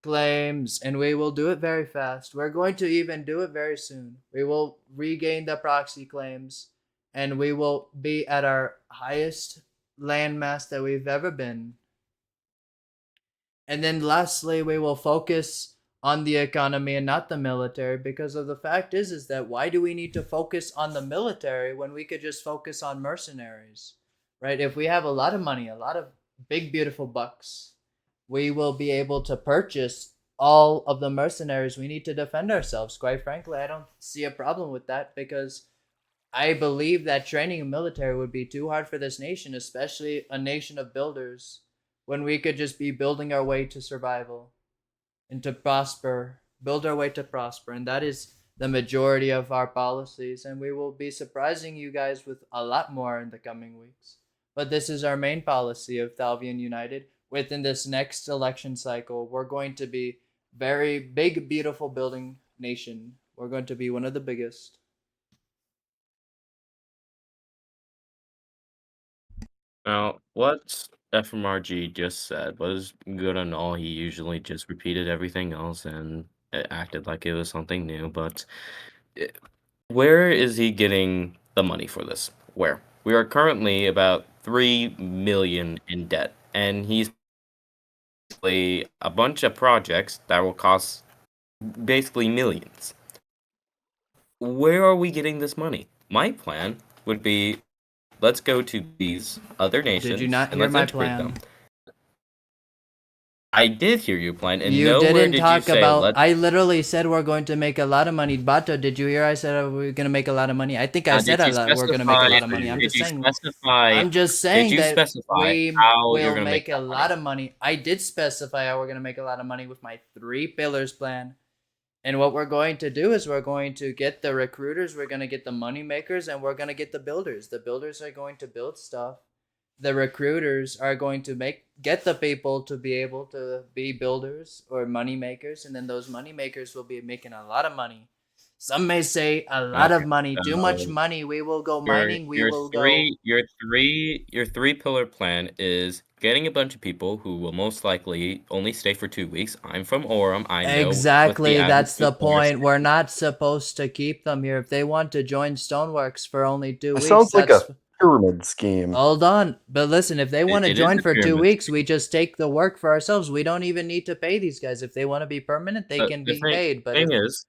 claims, and we will do it very fast. We're going to even do it very soon. We will regain the proxy claims, and we will be at our highest landmass that we've ever been. And then lastly, we will focus on the economy and not the military, because of the fact is that why do we need to focus on the military when we could just focus on mercenaries, right? If we have a lot of money, a lot of big beautiful bucks, we will be able to purchase all of the mercenaries we need to defend ourselves. Quite frankly, I don't see a problem with that, because I believe that training a military would be too hard for this nation, especially a nation of builders, when we could just be building our way to survival and to prosper, build our way to prosper. And that is the majority of our policies. And we will be surprising you guys with a lot more in the coming weeks. But this is our main policy of Thalvian United. Within this next election cycle, we're going to be very big, beautiful building nation. We're going to be one of the biggest.
Now, what FMRG just said was good and all. He usually just repeated everything else and it acted like it was something new. But where is he getting the money for this? Where? We are currently about 3 million in debt, and he's basically a bunch of projects that will cost basically millions. Where are we getting this money? My plan would be, let's go to these other nations.
Did you not
and
hear
let's
my
integrate
plan?
them. I did hear your plan, and
You
nowhere
didn't
did you
talk
say,
about.
let's.
I literally said we're going to make a lot of money. Bato, did you hear? I said we're going to make a lot of money. I think I
Now,
said
did you
we're going to make a
specify?
lot of money.
Did you specify?
I'm just
Did
saying
you
that
specify
we
how you're
will
gonna
make
make
a
that
lot
money?
of money. I did specify how we're going to make a lot of money with my 3 pillars plan. And what we're going to do is we're going to get the recruiters, we're going to get the money makers, and we're going to get the builders. The builders are going to build stuff. The recruiters are going to get the people to be able to be builders or money makers, and then those money makers will be making a lot of money. Some may say a lot of
Okay,
money, too much
so
money. We will go
your
mining. We
your
will go.
your 3 pillar plan is getting a bunch of people who will most likely only stay for 2 weeks. I'm from Orem. I know what the
Exactly,
average
that's the
people are
point. We're
saying.
not supposed to keep them here. If they want to join Stoneworks for only 2
It
weeks,
sounds like a
that's.
pyramid scheme.
Hold on. But listen, if they want to
It is
join
a
for 2
pyramid
weeks,
scheme.
we just take the work for ourselves. We don't even need to pay these guys. If they want to be permanent, they can
The
be paid. But
thing is,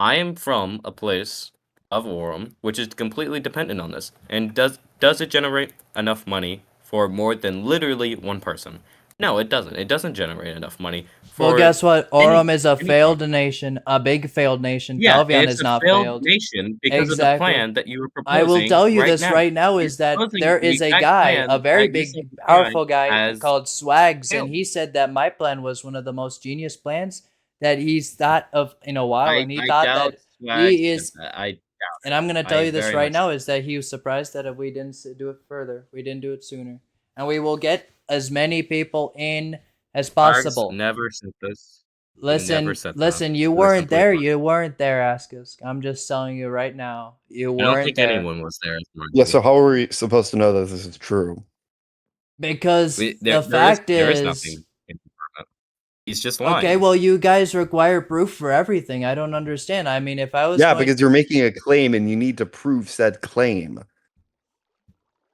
I am from a place of Orem, which is completely dependent on this. And does it generate enough money for more than literally one person? No, it doesn't. It doesn't generate enough money
well,
for
guess what?
any
Orem is a
any
failed
project.
nation, a big failed nation.
Yeah,
Thalvian
it's
is
a
not
failed
failed.
nation because of the
Exactly.
plan that you were
I will
proposing
tell you
right
this
now.
right now
You're
is that
proposing
there
the
is a
exact
guy,
plan
a very
that you
big,
seem to
powerful
find
guy
as
called Swags, and
failed.
he said that my plan was one of the most genius plans that he's thought of in a while, and he
I
thought
doubt
that
Swag
he
said
is.
that. I doubt
And
it.
I'm gonna tell
I
you this
very
right
much
now is that he was surprised that we didn't do it further. We didn't do it sooner, and we will get as many people in as
Swags
possible.
never said this. He never said that.
Listen. You
It was
weren't
simply
there.
fun.
You weren't there, ASKISK. I'm just telling you right now. You
I don't
weren't
think
there
anyone was there.
Yeah, so how are we supposed to know that this is true?
because the fact
There is
is.
nothing. He's just
Okay,
lying.
well, you guys require proof for everything. I don't understand. I mean, if I was
Yeah,
going.
because you're making a claim and you need to prove said claim.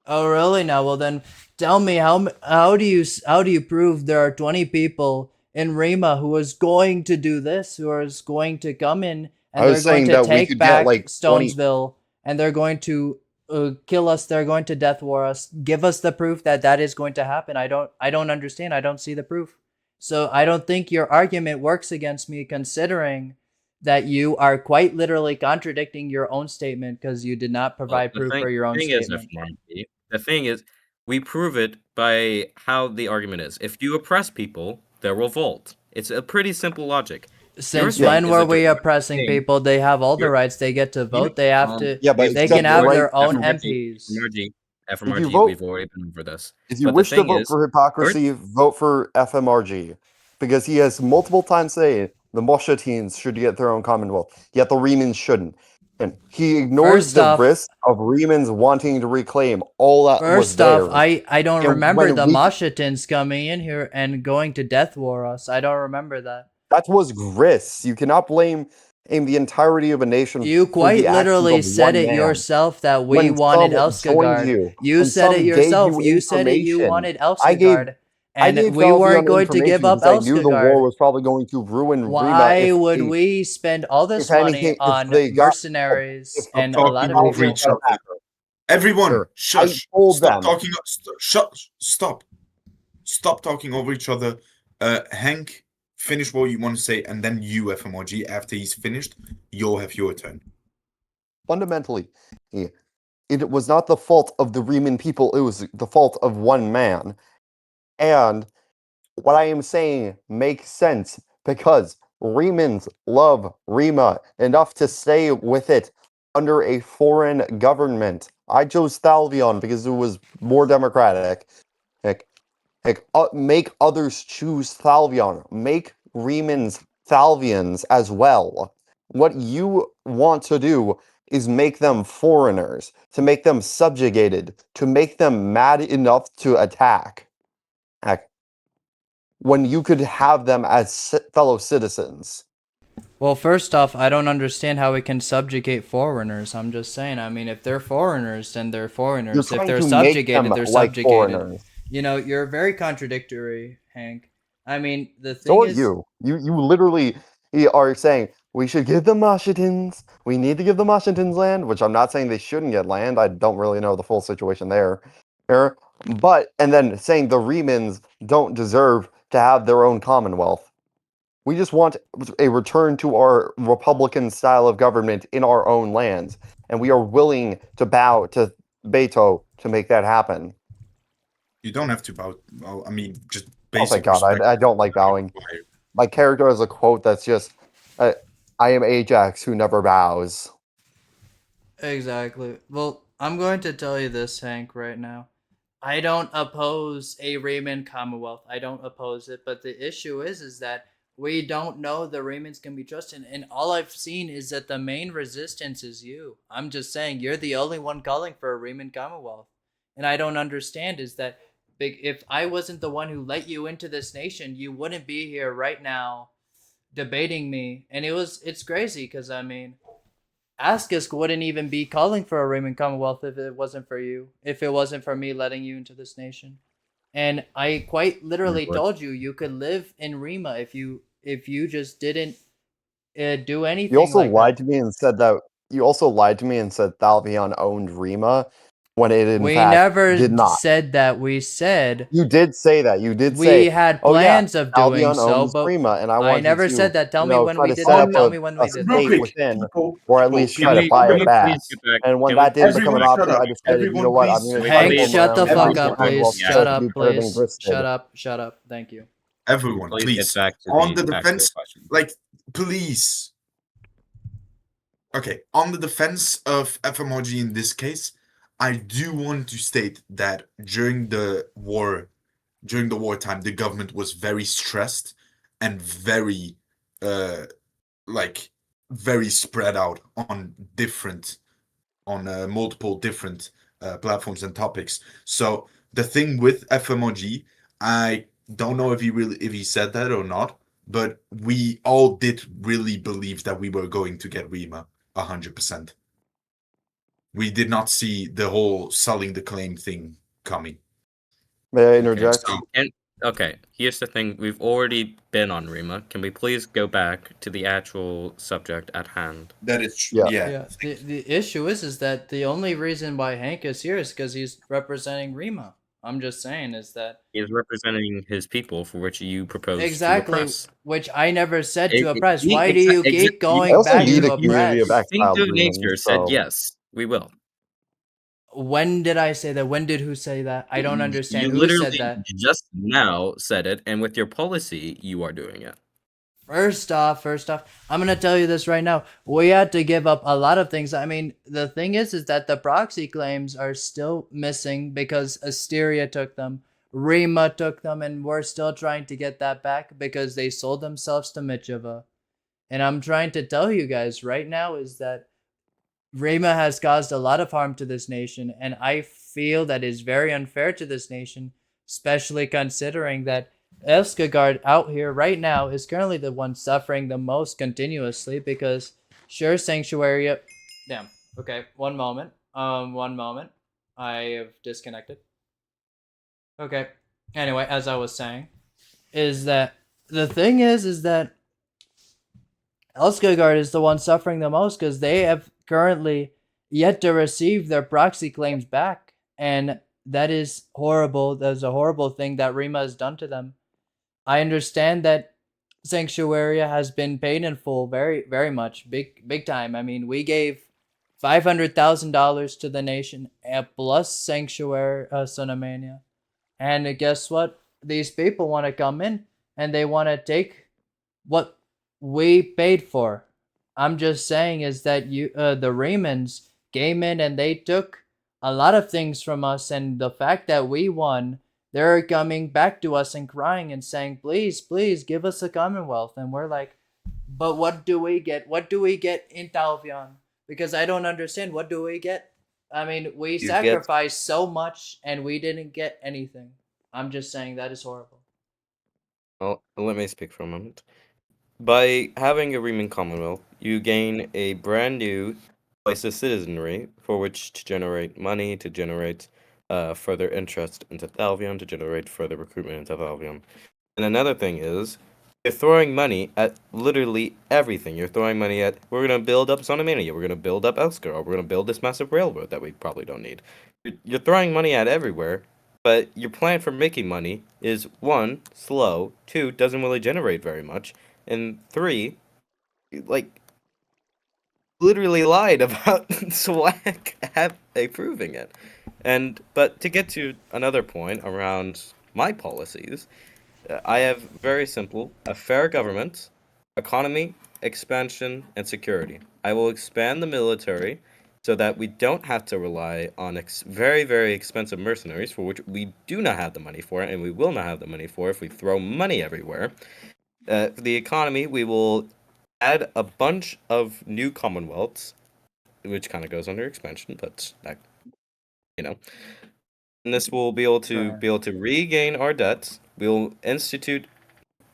Oh, really? Now, well, then tell me how do you prove there are 20 people in Rima who is going to do this, who is going to come in and
I
they're
was
going
saying
to
that we
take
could get
back
like 20.
Stonesville and they're going to kill us. They're going to death war us. Give us the proof that that is going to happen. I don't understand. I don't see the proof. So I don't think your argument works against me, considering that you are quite literally contradicting your own statement because you did not
Well,
provide proof for your own statement.
The thing is, we prove it by how the argument is. If you oppress people, they'll revolt. It's a pretty simple logic.
Since
thing
when
is
were
a
we
direct
oppressing
thing.
people? They have all the
You're-
rights. They get to vote. They have to.
Yeah, but
They
the
can have
right-
their own
FMRG,
MPs.
FMRG,
vote-
we've already been over this.
If you
But the
wish to
thing
vote
is,
for hypocrisy, vote for FMRG. Because he has multiple times said the Moshatins should get their own Commonwealth, yet the Remans shouldn't. And he ignores
First
the
off-
risk of Remans wanting to reclaim all that was
First
there.
off, I don't
And
remember
when
the
we-
Moshatins coming in here and going to death war us. I don't remember that.
That was Gris. You cannot blame the entirety of a nation.
You
for
quite
the actions
literally
of
said
one
it
man.
yourself that we
When
wanted
some joined
Elskagard.
you,
You
when
said
some
it
gave
yourself.
you
You said it. You
information,
wanted
I gave-
Elskagard,
I
and
gave
we
Thalvian
weren't going to
information
give up
because I knew the war
Elskagard.
was probably going to ruin Rima.
Why would we spend all this
if anything,
money
if
on
they got-
mercenaries
if
and a
talking
lot of
over
people?
each other. Everyone,
Sure.
shush.
I told
Stop
them.
talking. Stop. Stop talking over each other. Hank, finish what you want to say, and then you, FMRG, after he's finished, you'll have your turn.
Fundamentally, it was not the fault of the Riemann people, it was the fault of one man. And what I am saying makes sense because Riemans love Rima enough to stay with it under a foreign government. I chose Thalvian because it was more democratic. Make others choose Thalvian. Make Riemans Thalvians as well. What you want to do is make them foreigners, to make them subjugated, to make them mad enough to attack. When you could have them as fellow citizens.
Well, first off, I don't understand how we can subjugate foreigners. I'm just saying. I mean, if they're foreigners, then they're
You're
foreigners. If
trying
they're
to make
subjugated,
them
they're
like
subjugated.
foreigners.
You know, you're very contradictory, Hank. I mean, the thing
So are
is,
you. You literally are saying we should give the Moshatins. We need to give the Moshatins land, which I'm not saying they shouldn't get land. I don't really know the full situation there. But and then saying the Riemans don't deserve to have their own commonwealth. We just want a return to our republican style of government in our own lands, and we are willing to bow to Beto to make that happen.
You don't have to bow. Well, I mean, just
Oh,
basic
thank God.
respect.
I don't like bowing. My character has a quote that's just, I am Ajax who never bows.
exactly. Well, I'm going to tell you this, Hank, right now. I don't oppose a Riemann Commonwealth. I don't oppose it, but the issue is that we don't know the Riemanns can be trusted, and all I've seen is that the main resistance is you. I'm just saying you're the only one calling for a Riemann Commonwealth, and I don't understand is that if I wasn't the one who let you into this nation, you wouldn't be here right now debating me, and it's crazy because I mean, ASKISK wouldn't even be calling for a Riemann Commonwealth if it wasn't for you, if it wasn't for me letting you into this nation. And I quite literally told you could live in Rima if you just didn't do anything.
You also
like
lied
that.
to me and said that you also lied to me and said Thalvian owned Rima when it in
We
fact
never
did not.
said that. We said
You did say that. You did
we
say
had
oh, yeah,
plans of doing
Thalvian
so,
owns
but
Rima, and I
I
wanted
never
to,
said that. Tell me when
try
we
to
did
set
that.
up
Tell
a
me when we did
Real
state
that.
quick,
within,
people,
or at least
can
try to
we-
buy
can
it
we
back.
please get back?
And when
Can
that
we-
didn't become an
Everyone
option,
shut up.
I decided, you know
Everyone
what, I'm
please-
going to
Hank,
please-
shut the fuck up, please.
Yeah.
Shut up, please. Shut up. Shut up. Thank you.
Everyone,
Please
please.
get back to
On the
actual
defense,
question.
like, please. Okay, on the defense of FMRG in this case, I do want to state that during the wartime, the government was very stressed and very, very spread out on multiple different platforms and topics. So the thing with FMRG, I don't know if he said that or not, but we all did really believe that we were going to get Rima 100%. We did not see the whole selling the claim thing coming.
May I interject?
Okay, here's the thing. We've already been on Rima. Can we please go back to the actual subject at hand?
That is true.
Yeah.
The issue is that the only reason why Hank is here is because he's representing Rima. I'm just saying is that
He is representing his people, for which you propose
exactly,
to oppress.
which I never said to
It-
oppress.
it-
Why
exa-
do you
exa-
keep
you
going
I also
back
need
to
a community of
oppress?
exiled
Instinctive nature
Riemanns,
said
so
yes, we will.
When did I say that? When did who say that? I don't understand.
You
Who
literally
said that?
just now said it, and with your policy, you are doing it.
First off, I'm gonna tell you this right now. We had to give up a lot of things. I mean, the thing is that the proxy claims are still missing because Asteria took them, Rima took them, and we're still trying to get that back because they sold themselves to Michova. And I'm trying to tell you guys right now is that Rima has caused a lot of harm to this nation, and I feel that is very unfair to this nation, especially considering that Elskagard out here right now is currently the one suffering the most continuously because sure Sanctuary. Damn. Okay, one moment. One moment. I have disconnected. Okay. Anyway, as I was saying, is that the thing is that Elskagard is the one suffering the most because they have currently yet to receive their proxy claims back. And that is horrible. That's a horrible thing that Rima has done to them. I understand that Sanctuaria has been paid in full very, very much. Big time. I mean, we gave $500,000 to the nation plus Sanctuary Sunamania. And guess what? These people want to come in and they want to take what we paid for. I'm just saying is that the Raymonds came in and they took a lot of things from us, and the fact that we won, they're coming back to us and crying and saying, "Please, please, give us a Commonwealth." And we're like, "But what do we get? What do we get in Thalvian? Because I don't understand. What do we get? I mean, we sacrificed so much and we didn't get anything." I'm just saying that is horrible.
Well, let me speak for a moment. By having a Riemann Commonwealth, you gain a brand new place of citizenry for which to generate money, to generate further interest into Thalvian, to generate further recruitment into Thalvian. And another thing is, you're throwing money at literally everything. You're throwing money at, we're going to build up Sonamania, we're going to build up Elskar, we're going to build this massive railroad that we probably don't need. You're throwing money at everywhere, but your plan for making money is 1, slow, 2, doesn't really generate very much, and 3, like, literally lied about Swag approving it. But to get to another point around my policies, I have very simple: a fair government, economy, expansion, and security. I will expand the military so that we don't have to rely on very, very expensive mercenaries, for which we do not have the money for, and we will not have the money for if we throw money everywhere. For the economy, we will add a bunch of new commonwealths, which kind of goes under expansion, but that, you know. And this will be able to regain our debts. We'll institute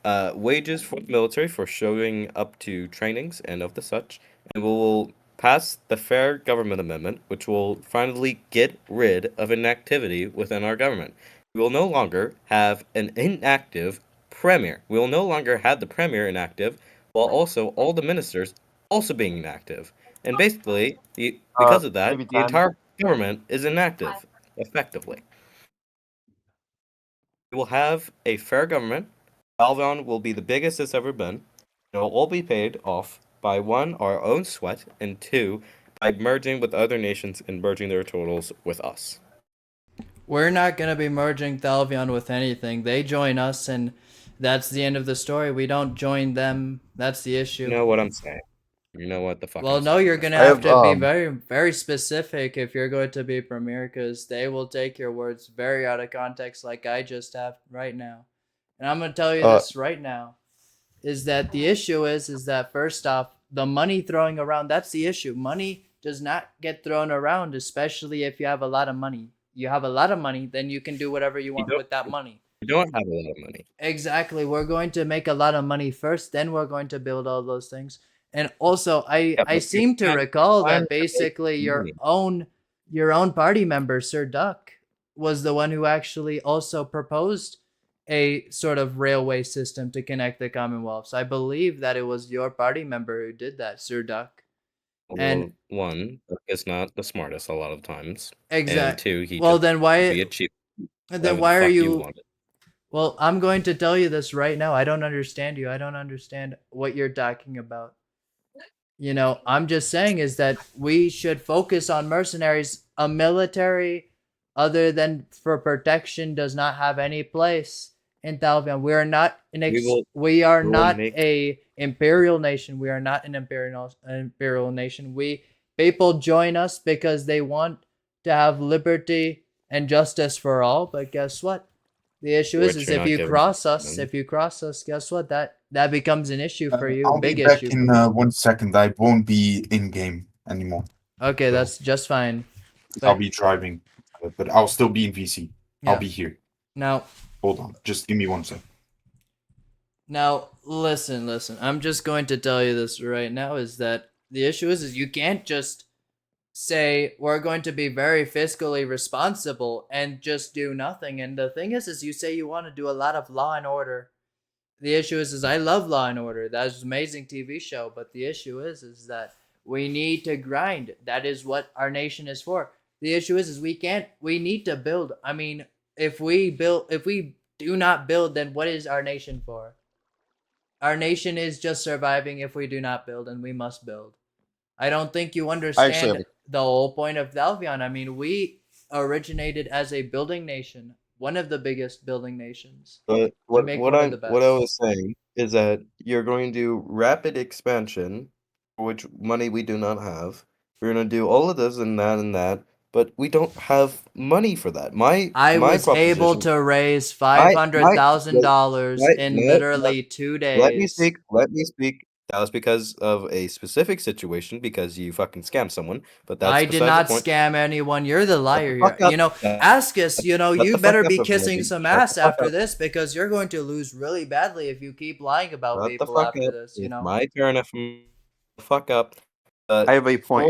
wages for the military for showing up to trainings and of the such, and we will pass the Fair Government Amendment, which will finally get rid of inactivity within our government. We will no longer have an inactive premier. We will no longer have the premier inactive, while also all the ministers also being inactive. And basically, because of that,
maybe
the entire government is inactive, effectively. We will have a fair government. Thalvian will be the biggest it's ever been. It will all be paid off by 1, our own sweat, and 2, by merging with other nations and merging their totals with us.
We're not going to be merging Thalvian with anything. They join us, and that's the end of the story. We don't join them. That's the issue.
You know what I'm saying. You know what the fuck
Well,
I'm
no,
saying.
you're going to have to be very, very specific if you're going to be premier, because they will take your words very out of context like I just have right now. And I'm going to tell you this right now, is that the issue is that first off, the money throwing around, that's the issue. Money does not get thrown around, especially if you have a lot of money. You have a lot of money, then you can do whatever you want with that money.
We don't have a lot of money.
Exactly. We're going to make a lot of money first, then we're going to build all those things. And also, I seem to recall that basically your own party member, Sir Duck, was the one who actually also proposed a sort of railway system to connect the Commonwealths. I believe that it was your party member who did that, Sir Duck. And
well, 1, Duck is not the smartest a lot of times.
Exactly.
And 2, he
well,
just
then why?
be a cheap.
Then why are you? Well, I'm going to tell you this right now. I don't understand you. I don't understand what you're talking about. You know, I'm just saying is that we should focus on mercenaries. A military, other than for protection, does not have any place in Thalvian. We are not we are
we will
not
make
a imperial nation. We are not an imperial nation. People join us because they want to have liberty and justice for all. But guess what? The issue is
which you're
if
not
you
giving
cross
to
us,
them.
guess what? That becomes an issue for you, a
I'll be
big
back
issue
in
for you.
1 second. I won't be in game anymore.
Okay,
So-
that's just fine.
I'll
But
be driving, but I'll still be in VC.
Yeah.
I'll be here.
now,
Hold on, just give me 1 second.
now listen. I'm just going to tell you this right now is that the issue is you can't just say we're going to be very fiscally responsible and just do nothing. And the thing is you say you want to do a lot of Law and Order. The issue is I love Law and Order. That's an amazing TV show. But the issue is that we need to grind. That is what our nation is for. The issue is we need to build. I mean, if we do not build, then what is our nation for? Our nation is just surviving if we do not build, and we must build. I don't think you understand the whole point of Thalvian. I mean, we originated as a building nation, one of the biggest building nations.
But
what I
was saying is that you're going to do rapid expansion, for which money we do not have. We're going to do all of this and that, but we don't have money for that.
I was able
proposition-
to raise $500,000 in literally 2 days.
Let me speak. That was because of a specific situation, because you fucking scammed someone. But that's
I did
beside
not
the point.
scam anyone. You're the liar
fuck
here.
up.
You know, ASKISK, you know,
Shut
you
the fuck
better
up,
be
FMRG.
kissing some
Shut the
ass
fuck
after
up.
this because you're going to lose really badly if you keep lying about
Shut the
people
fuck
after
up.
this, you
It's
know?
my turn. Fuck up.
I have a point.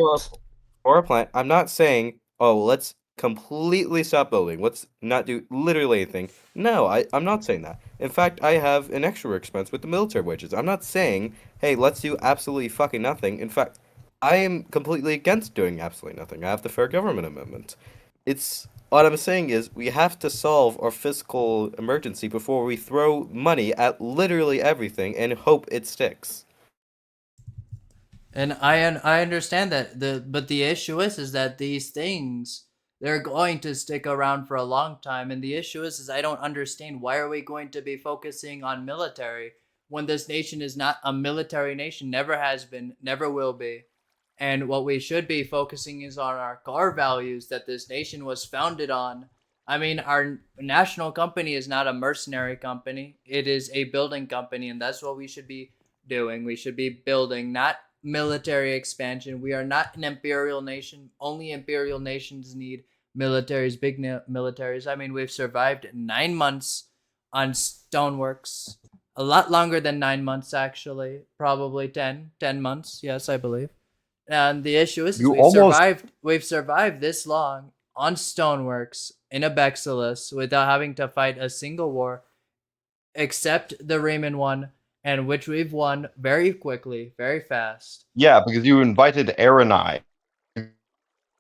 For a plan, I'm not saying, oh, let's completely stop building. Let's not do literally anything. No, I'm not saying that. In fact, I have an extra expense with the military wages. I'm not saying, hey, let's do absolutely fucking nothing. In fact, I am completely against doing absolutely nothing. I have the Fair Government Amendment. What I'm saying is we have to solve our fiscal emergency before we throw money at literally everything and hope it sticks.
And I understand that but the issue is that these things they're going to stick around for a long time, and the issue is I don't understand why are we going to be focusing on military when this nation is not a military nation, never has been, never will be. And what we should be focusing is on our core values that this nation was founded on. I mean, our national company is not a mercenary company. It is a building company, and that's what we should be doing. We should be building, not military expansion. We are not an imperial nation. Only imperial nations need militaries, big militaries. I mean, we've survived 9 months on stoneworks. A lot longer than 9 months, actually. Probably 10 months. Yes, I believe. And the issue is we've survived this long on stoneworks in a Bexilus without having to fight a single war, except the Riemann one, and which we've won very quickly, very fast.
Yeah, because you invited Aaron and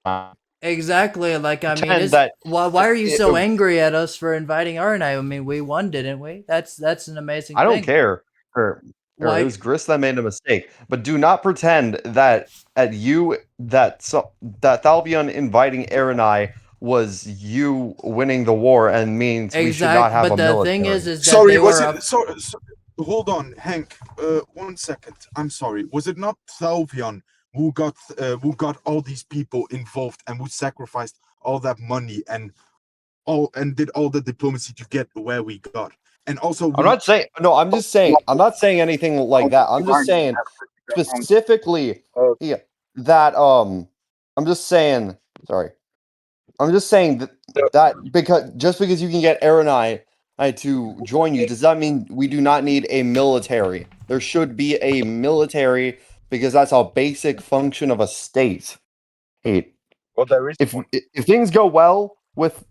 I.
Exactly. Like, I mean,
Pretend that
why are you so angry at us for inviting Aaron? I mean, we won, didn't we? That's an amazing
I
thing.
don't care.
Why-
It was Gris that made a mistake. But do not pretend that that Thalvian inviting Aaron and I was you winning the war and means we should not have
but
a
the
military.
thing is that
Sorry,
they
was
were
it? Sorry, hold on, Hank. 1 second. I'm sorry. Was it not Thalvian who got all these people involved and who sacrificed all that money and did all the diplomacy to get where we got? And also,
I'm not saying no. I'm just saying. I'm not saying anything like that. I'm just saying specifically that. I'm just saying. Sorry. I'm just saying that because you can get Aaron and I to join you, does that mean we do not need a military? There should be a military because that's a basic function of a state. Hey,
well, there is
if things go well with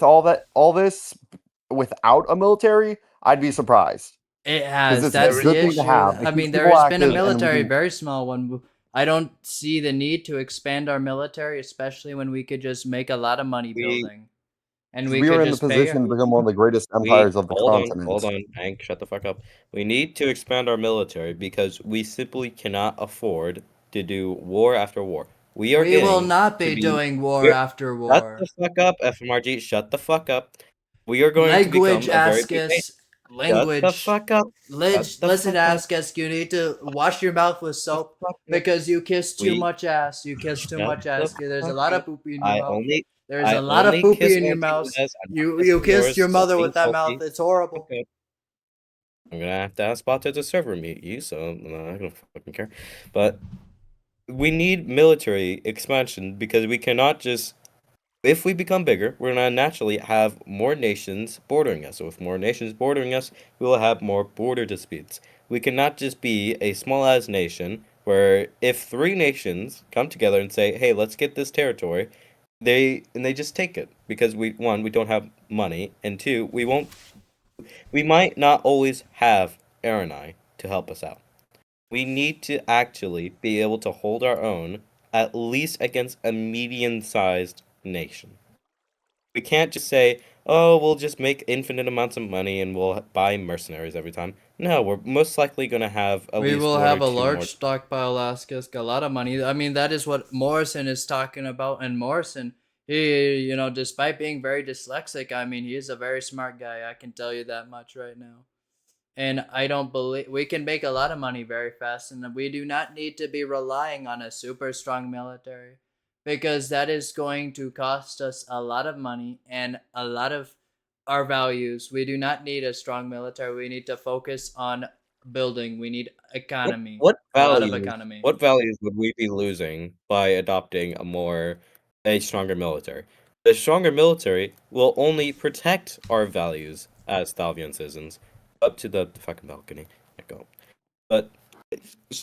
all this without a military, I'd be surprised.
It has.
it's
That's
a good
the
thing to
issue.
have.
I
It
mean,
keeps
there
people
has been a
active and we
military,
can-
very small one. I don't see the need to expand our military, especially when we could just make a lot of money building. and we
We
could
are in the
just pay
position
her.
to become one of the greatest empires of the
Hold
continent.
on, Hank, shut the fuck up. We need to expand our military because we simply cannot afford to do war after war. We are
We will
getting
not
to
be
be.
doing war
we're-
after
Shut
war.
the fuck up, FMRG. Shut the fuck up. We are going to
Language,
become a very big nation.
ASKISK.
Shut the
Language.
fuck up. Shut the
Listen,
fuck up.
ASKISK, you need to wash your mouth with
The
soap
fuck up.
because you kiss too
We
much ass. You kiss too
shut
much
the
ass. There's a
fuck
lot
up.
of poopy in your mouth. There's
I
a lot of
only
poopy
kiss
in your
Auntie
mouth.
Liz. I'm not
You
kissing
kissed
yours.
your
Stop
mother
being
with that
salty.
mouth. It's horrible.
Okay. I'm gonna have to ask Spot to server mute you, so I'm not gonna fucking care. But we need military expansion because we cannot just. If we become bigger, we're gonna naturally have more nations bordering us. So with more nations bordering us, we will have more border disputes. We cannot just be a small ass nation where if 3 nations come together and say, "Hey, let's get this territory," they just take it because we don't have money, and 2, we might not always have Aranai to help us out. We need to actually be able to hold our own, at least against a medium-sized nation. We can't just say, oh, we'll just make infinite amounts of money and we'll buy mercenaries every time. No, we're most likely going to have at
We
least
will
one
have
or
a
two
large
more.
stockpile, ASKISK, a lot of money. I mean, that is what Morrison is talking about. And Morrison, he, despite being very dyslexic, I mean, he is a very smart guy. I can tell you that much right now. And I don't believe we can make a lot of money very fast, and we do not need to be relying on a super strong military because that is going to cost us a lot of money and a lot of our values. We do not need a strong military. We need to focus on building. We need economy.
What
A lot of
values?
economy.
What values would we be losing by adopting a stronger military? The stronger military will only protect our values as Thalvian citizens. Up to the fucking balcony. I go. But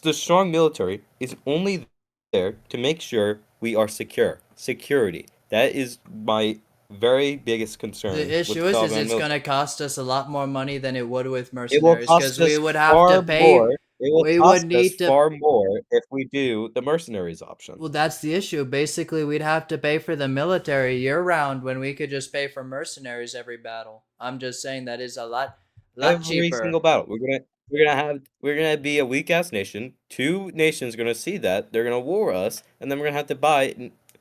the strong military is only there to make sure we are secure. Security. That is my very biggest concern
The
with
issue
the
is
Taliban
it's
military.
gonna cost us a lot more money than it would with
It will
mercenaries because
cost
we
us
would have to
far
pay.
more. It will
We would
cost us
need to.
far more if we do the mercenaries option.
Well, that's the issue. Basically, we'd have to pay for the military year round when we could just pay for mercenaries every battle. I'm just saying that is a lot
Every
cheaper.
single battle. We're gonna be a weak ass nation. 2 nations are gonna see that, they're gonna war us, and then we're gonna have to buy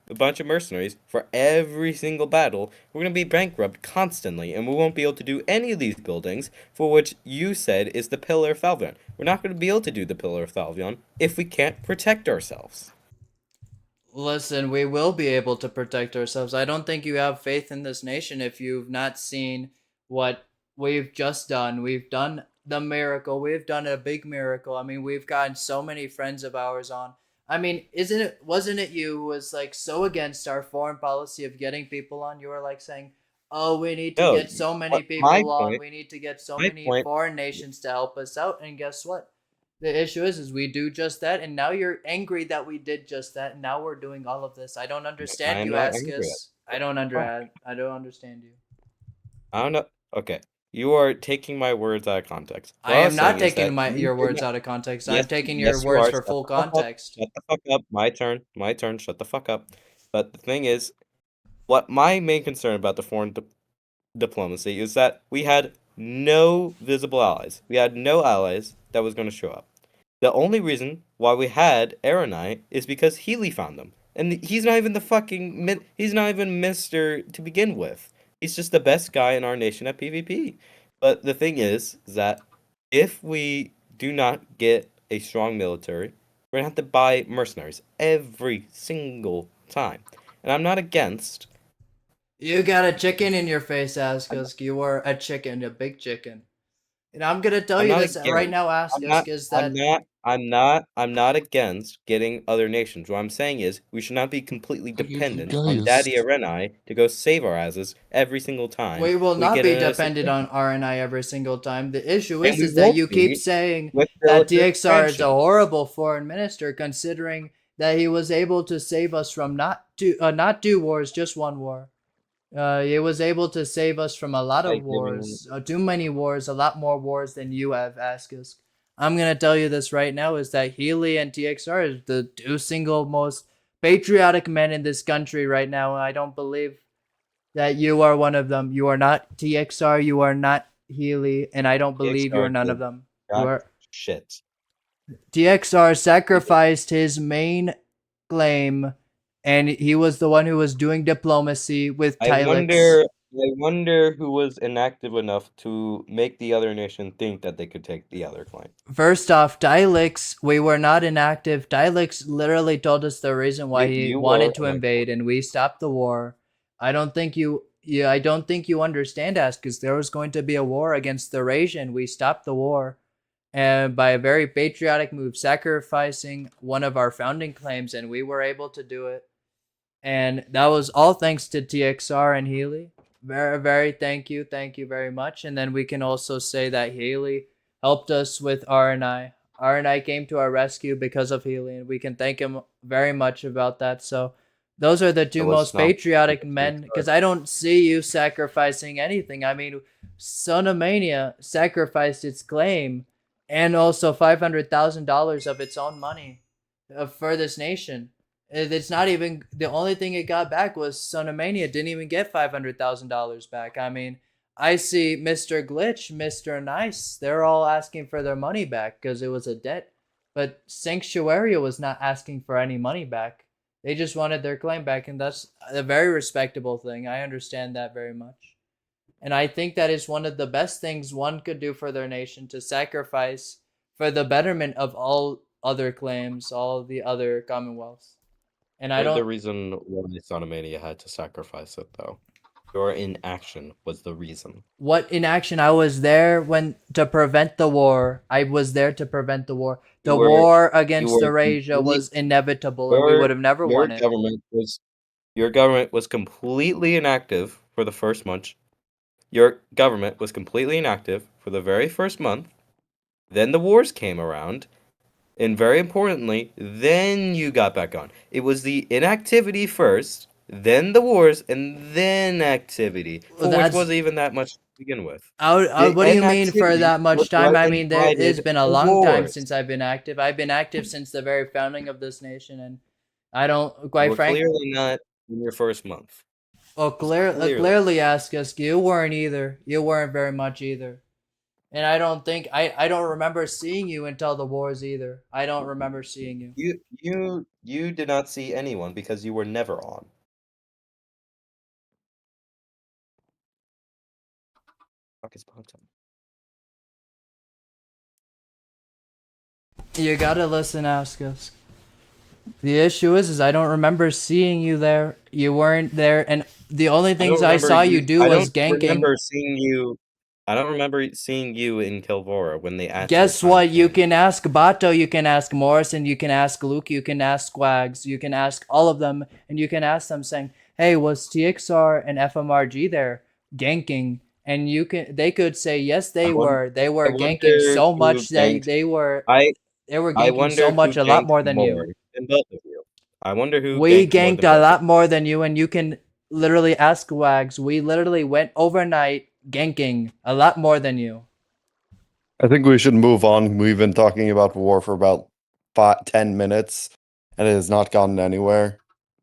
a bunch of mercenaries for every single battle. We're gonna be bankrupt constantly, and we won't be able to do any of these buildings for which you said is the Pillar of Thalvion. We're not gonna be able to do the Pillar of Thalvion if we can't protect ourselves.
Listen, we will be able to protect ourselves. I don't think you have faith in this nation if you've not seen what we've just done. We've done the miracle. We've done a big miracle. I mean, we've gotten so many friends of ours on. I mean, wasn't it you who was like so against our foreign policy of getting people on? You were like saying, "Oh, we need to
No,
get so many
my
people on.
point.
We need to get so
My
many
point.
foreign nations to help us out." And guess what? The issue is we do just that, and now you're angry that we did just that, and now we're doing all of this. I don't
I
understand
am
you,
not angry at
ASKIS. I don't understand you.
I don't know. Okay, you are taking my words out of context. What
I
I
am
was
not
saying is
taking
that you
your
did
words
not.
out of context.
Yes,
I'm taking your
yes, you
words
are.
for
Shut
full
the fuck up.
context.
Shut the fuck up. My turn. My turn. Shut the fuck up. But the thing is, what my main concern about the foreign diplomacy is that we had no visible allies. We had no allies that was going to show up. The only reason why we had Aranai is because Healy found them. And he's not even he's not even Mr. to begin with. He's just the best guy in our nation at PvP. But the thing is that if we do not get a strong military, we're gonna have to buy mercenaries every single time. And I'm not against.
You got a chicken in your face, ASKIS. You are a chicken, a big chicken. And I'm gonna tell
I'm
you
not
this right
against.
now,
I'm not.
ASKIS, is
I'm
that
not. I'm not against getting other nations. What I'm saying is we should not be completely dependent on Daddy Arenai to go save our asses every single time
we will
we
not
get
be
in a
dependent
situation.
on RNI every single time. The issue
And we
is that
won't
you keep
be
saying
with
that
military
TXR is a
expansion.
horrible foreign minister, considering that he was able to save us from not two wars, just one war. He was able to save us from a lot
By
of
giving
wars, too many wars, a lot more wars than you have, ASKIS. I'm gonna tell you this right now: is that Healy and TXR is the 2 single most patriotic men in this country right now. I don't believe that you are one of them. You are not TXR. You are not Healy, and I don't believe you are none of them. You are
shit.
TXR sacrificed his main claim, and he was the one who was doing diplomacy with Tylix.
I wonder who was inactive enough to make the other nation think that they could take the other claim.
First off, Tylix, we were not inactive. Tylix literally told us the reason why he
You
wanted
were
to
inactive.
invade, and we stopped the war. I don't think you understand us, because there was going to be a war against the Eurasian. We stopped the war, and by a very patriotic move, sacrificing one of our founding claims, and we were able to do it. And that was all thanks to TXR and Healy. Very, very thank you very much. And then we can also say that Healy helped us with RNI. RNI came to our rescue because of Healy, and we can thank him very much about that. So those are the two most patriotic men, because I don't see you sacrificing anything. I mean, Son of Mania sacrificed its claim and also $500,000 of its own money for this nation. It's not even the only thing it got back was Son of Mania didn't even get $500,000 back. I mean, I see Mr. Glitch, Mr. Nice, they're all asking for their money back because it was a debt. But Sanctuaria was not asking for any money back. They just wanted their claim back, and that's a very respectable thing. I understand that very much. And I think that is one of the best things one could do for their nation, to sacrifice for the betterment of all other claims, all the other commonwealths. And I don't.
The reason why Sonomania had to sacrifice it, though. Your inaction was the reason.
What inaction? I was there to prevent the war. I was there to prevent the war. The war against Eurasia was inevitable, and we would have never won it.
Your government was completely inactive for the first month. Your government was completely inactive for the very first month. Then the wars came around. And very importantly, then you got back on. It was the inactivity first, then the wars, and then activity, which wasn't even that much to begin with.
What do you mean for that much time? I mean, it's been a long time since I've been active. I've been active since the very founding of this nation, and I don't, quite frankly...
Clearly not in your first month.
Oh, clearly, ASKISK, you weren't either. You weren't very much either. And I don't think I don't remember seeing you until the wars either. I don't remember seeing you.
You did not see anyone because you were never on. Fuck is time.
You gotta listen, ASKISK. The issue is I don't remember seeing you there. You weren't there, and the only things I saw you do was ganking.
I don't remember seeing you in Kilvora when they asked.
Guess what? You can ask Bato, you can ask Morrison, you can ask Luke, you can ask Squags, you can ask all of them, and you can ask them saying, "Hey, was TXR and FMRG there ganking?" And they could say yes, they were. They were ganking so much that they were ganking so much, a lot more than you.
Than both of you. I wonder who
we ganked a lot more than you, and you can literally ask Wags. We literally went overnight ganking a lot more than you.
I think we should move on. We've been talking about war for about 10 minutes, and it has not gotten anywhere.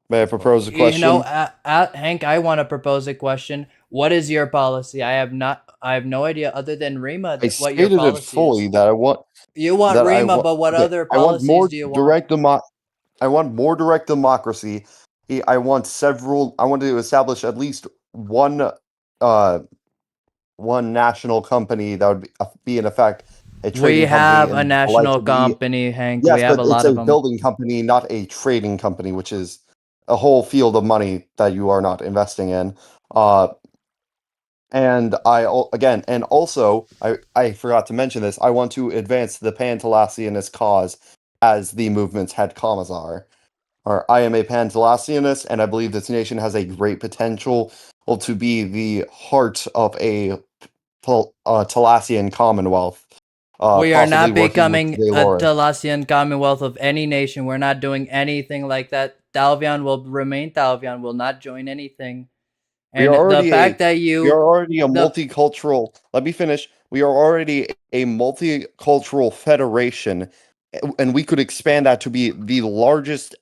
May I propose a question?
You know, Hank, I want to propose a question. What is your policy? I have no idea other than Rima what your policy
it fully
is.
that I want.
You want Rima, but what other policies do you want?
I want more direct democracy. I want to establish at least one national company that would be in effect a trading company.
We have a national company, Hank.
Yes,
we have
but
a lot of them.
It's a building company, not a trading company, which is a whole field of money that you are not investing in. And also, I forgot to mention this. I want to advance the Pan-Thalassianist cause as the movement's head commissar. I am a Pan-Thalassianist, and I believe this nation has a great potential to be the heart of a Thalassian Commonwealth.
We are not becoming a Thalassian Commonwealth of any nation. We're not doing anything like that. Thalvian will remain Thalvian, will not join anything. And the fact that
we are already a multicultural. Let me finish. We are already a multicultural federation, and we could expand that to be the largest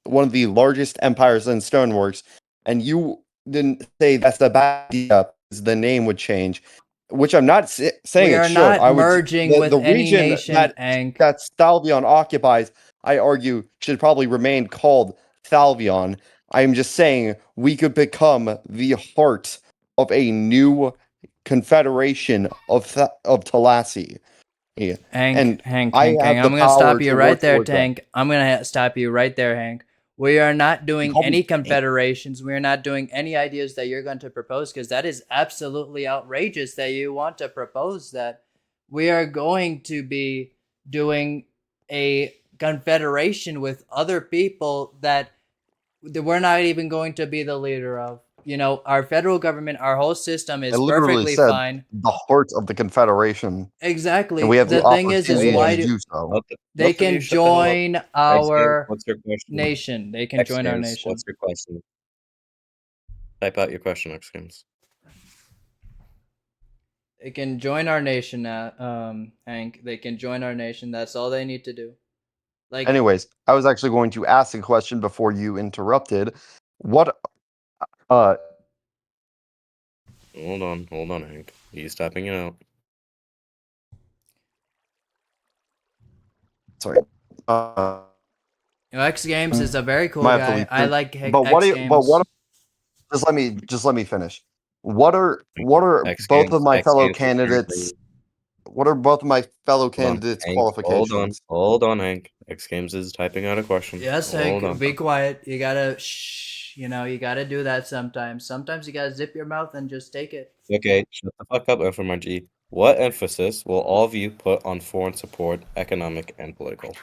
one of the largest empires in Stoneworks. And you didn't say that's a bad idea because the name would change, which I'm not saying
We
it
are
should.
not
I would
merging with
the
any
region
nation, Hank.
that Thalvian occupies, I argue, should probably remain called Thalvian. I'm just saying we could become the heart of a new confederation of Talassi. Yeah. And
Hank,
I
Hank.
have the
I'm gonna stop
power
you
to
right
work
there,
towards that.
Tank. I'm gonna stop you right there, Hank. We are not doing
Call me
any
Tank.
confederations. We are not doing any ideas that you're going to propose because that is absolutely outrageous that you want to propose that. We are going to be doing a confederation with other people that we're not even going to be the leader of. You know, our federal government, our whole system
I
is
literally
perfectly
said
fine.
the heart of the confederation, and
Exactly.
we have the
The thing is
opportunity
why
to
do
do so.
they
Both of you
can
shut the hell up.
join
X Games,
our
what's your question?
nation. They can
X
join our
Games,
nation.
what's your question? Type out your question, X Games.
They can join our nation, Hank. They can join our nation. That's all they need to do. Like,
Anyways, I was actually going to ask a question before you interrupted. What
Hold on, Hank. He's typing it out.
sorry.
X Games is a very cool
My
guy. I
affiliation.
like
But what
X
do you, but
Games.
what just let me finish. What are
X
both
Games,
of my
X
fellow
Games is
candidates
currently.
what are both of my fellow
Hold on,
candidates
Hank.
qualifications?
Hold on, Hank. X Games is typing out a question.
Yes,
Hold
Hank.
on.
Be quiet. You gotta shh. You know, you gotta do that sometimes. Sometimes you gotta zip your mouth and just take it.
Okay, shut the fuck up, FMRG. What emphasis will all of you put on foreign support, economic and political?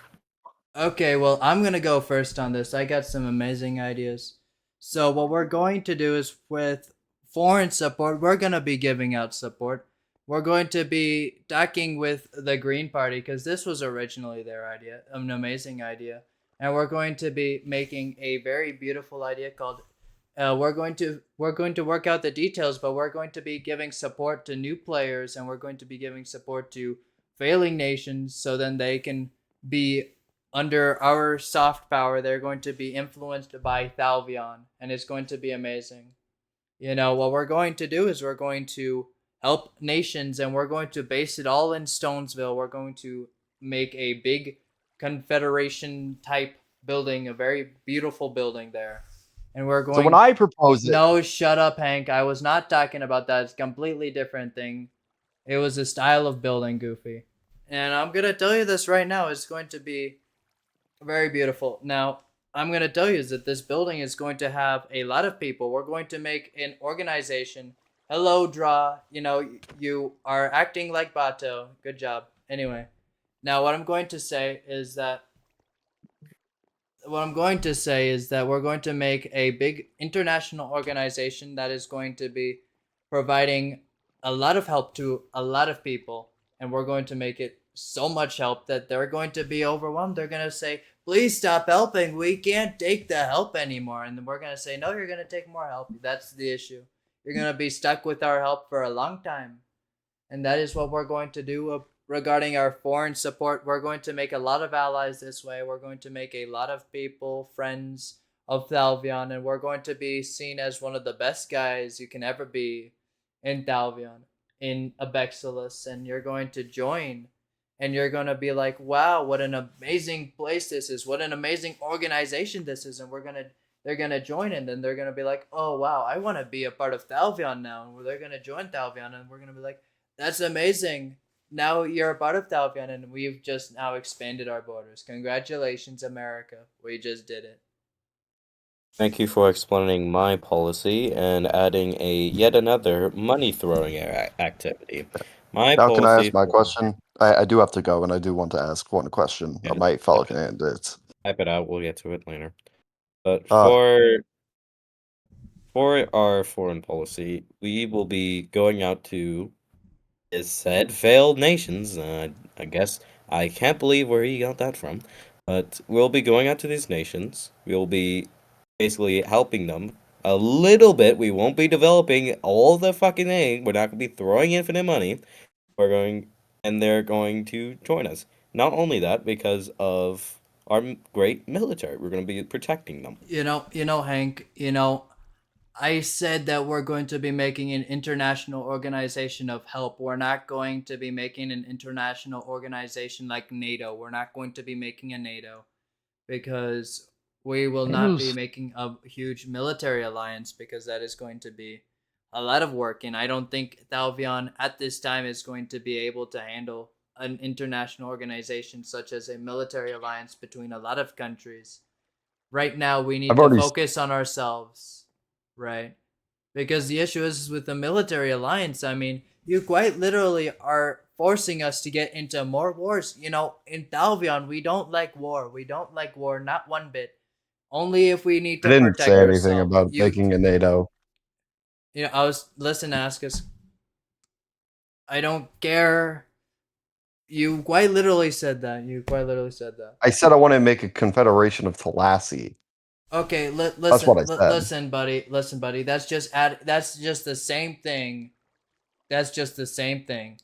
Okay, well, I'm gonna go first on this. I got some amazing ideas. So, what we're going to do is with foreign support, we're gonna be giving out support. We're going to be talking with the Green Party because this was originally their idea, an amazing idea. And we're going to be making a very beautiful idea called we're going to work out the details, but we're going to be giving support to new players and we're going to be giving support to failing nations so then they can be under our soft power. They're going to be influenced by Thalvian, and it's going to be amazing. You know, what we're going to do is we're going to help nations, and we're going to base it all in Stonesville. We're going to make a big confederation type building, a very beautiful building there. And we're going.
So when I propose it,
No, shut up, Hank. I was not talking about that. It's a completely different thing. It was a style of building, Goofy. And I'm going to tell you this right now. It's going to be very beautiful. Now, I'm going to tell you is that this building is going to have a lot of people. We're going to make an organization. Hello, Draw. You know, you are acting like Bato. Good job. Anyway, now what I'm going to say is that we're going to make a big international organization that is going to be providing a lot of help to a lot of people, and we're going to make it so much help that they're going to be overwhelmed. They're going to say, please stop helping, we can't take the help anymore. And then we're going to say, no, you're going to take more help. That's the issue. You're going to be stuck with our help for a long time. And that is what we're going to do regarding our foreign support. We're going to make a lot of allies this way. We're going to make a lot of people friends of Thalvian, and we're going to be seen as one of the best guys you can ever be in Thalvian, in Abexilus, and you're going to join. And you're going to be like, wow, what an amazing place this is. What an amazing organization this is. And they're going to join, and then they're going to be like, oh, wow, I want to be a part of Thalvian now. And they're going to join Thalvian, and we're going to be like, that's amazing. Now you're a part of Thalvian, and we've just now expanded our borders. Congratulations, America. We just did it.
Thank you for explaining my policy and adding a yet another money throwing activity. My
now can I
policy
ask my
for-
question? I do have to go, and I do want to ask one question
Yeah,
of my fellow
okay.
candidates.
Type it out. We'll get to it later. But
Uh,
for our foreign policy, we will be going out to is said failed nations. I guess I can't believe where he got that from. But we'll be going out to these nations. We'll be basically helping them a little bit. We won't be developing all the fucking aid. We're not going to be throwing infinite money. And they're going to join us. Not only that, because of our great military, we're going to be protecting them.
You know, Hank, I said that we're going to be making an international organization of help. We're not going to be making an international organization like NATO. We're not going to be making a NATO because we will not be making a huge military alliance because that is going to be a lot of work. And I don't think Thalvian at this time is going to be able to handle an international organization such as a military alliance between a lot of countries. Right now, we need
I've
to
already
focus on ourselves, right? Because the issue is with the military alliance. I mean, you quite literally are forcing us to get into more wars. You know, in Thalvian, we don't like war. We don't like war, not one bit. Only if we need
I
to
didn't say
protect
anything
ourselves.
about making a NATO.
I was listen, ASKISK. I don't care. You quite literally said that. You quite literally said that.
I said I want to make a confederation of Thalasi.
Okay,
That's what I said.
listen, buddy. Listen, buddy. That's just the same thing. That's just the same thing.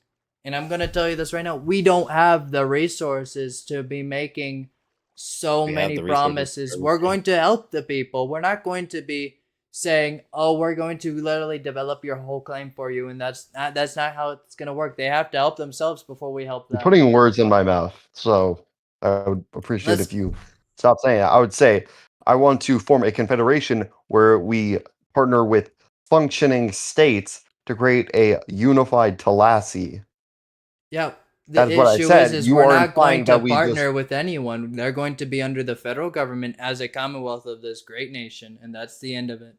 And I'm gonna tell you this right now. We don't have the resources to be making so
We have
many
the resources for
promises. We're
everything.
going to help the people. We're not going to be saying, "Oh, we're going to literally develop your whole claim for you," and that's not how it's gonna work. They have to help themselves before we help
You're
them.
putting words in my mouth, so I would appreciate
Let's
if you stop saying it. I would say I want to form a confederation where we partner with functioning states to create a unified Talasi.
Yeah, the
That is what I
issue is
said.
is
You
we're
are
not going
implying
to
that we just
partner with anyone. They're going to be under the federal government as a commonwealth of this great nation, and that's the end of it.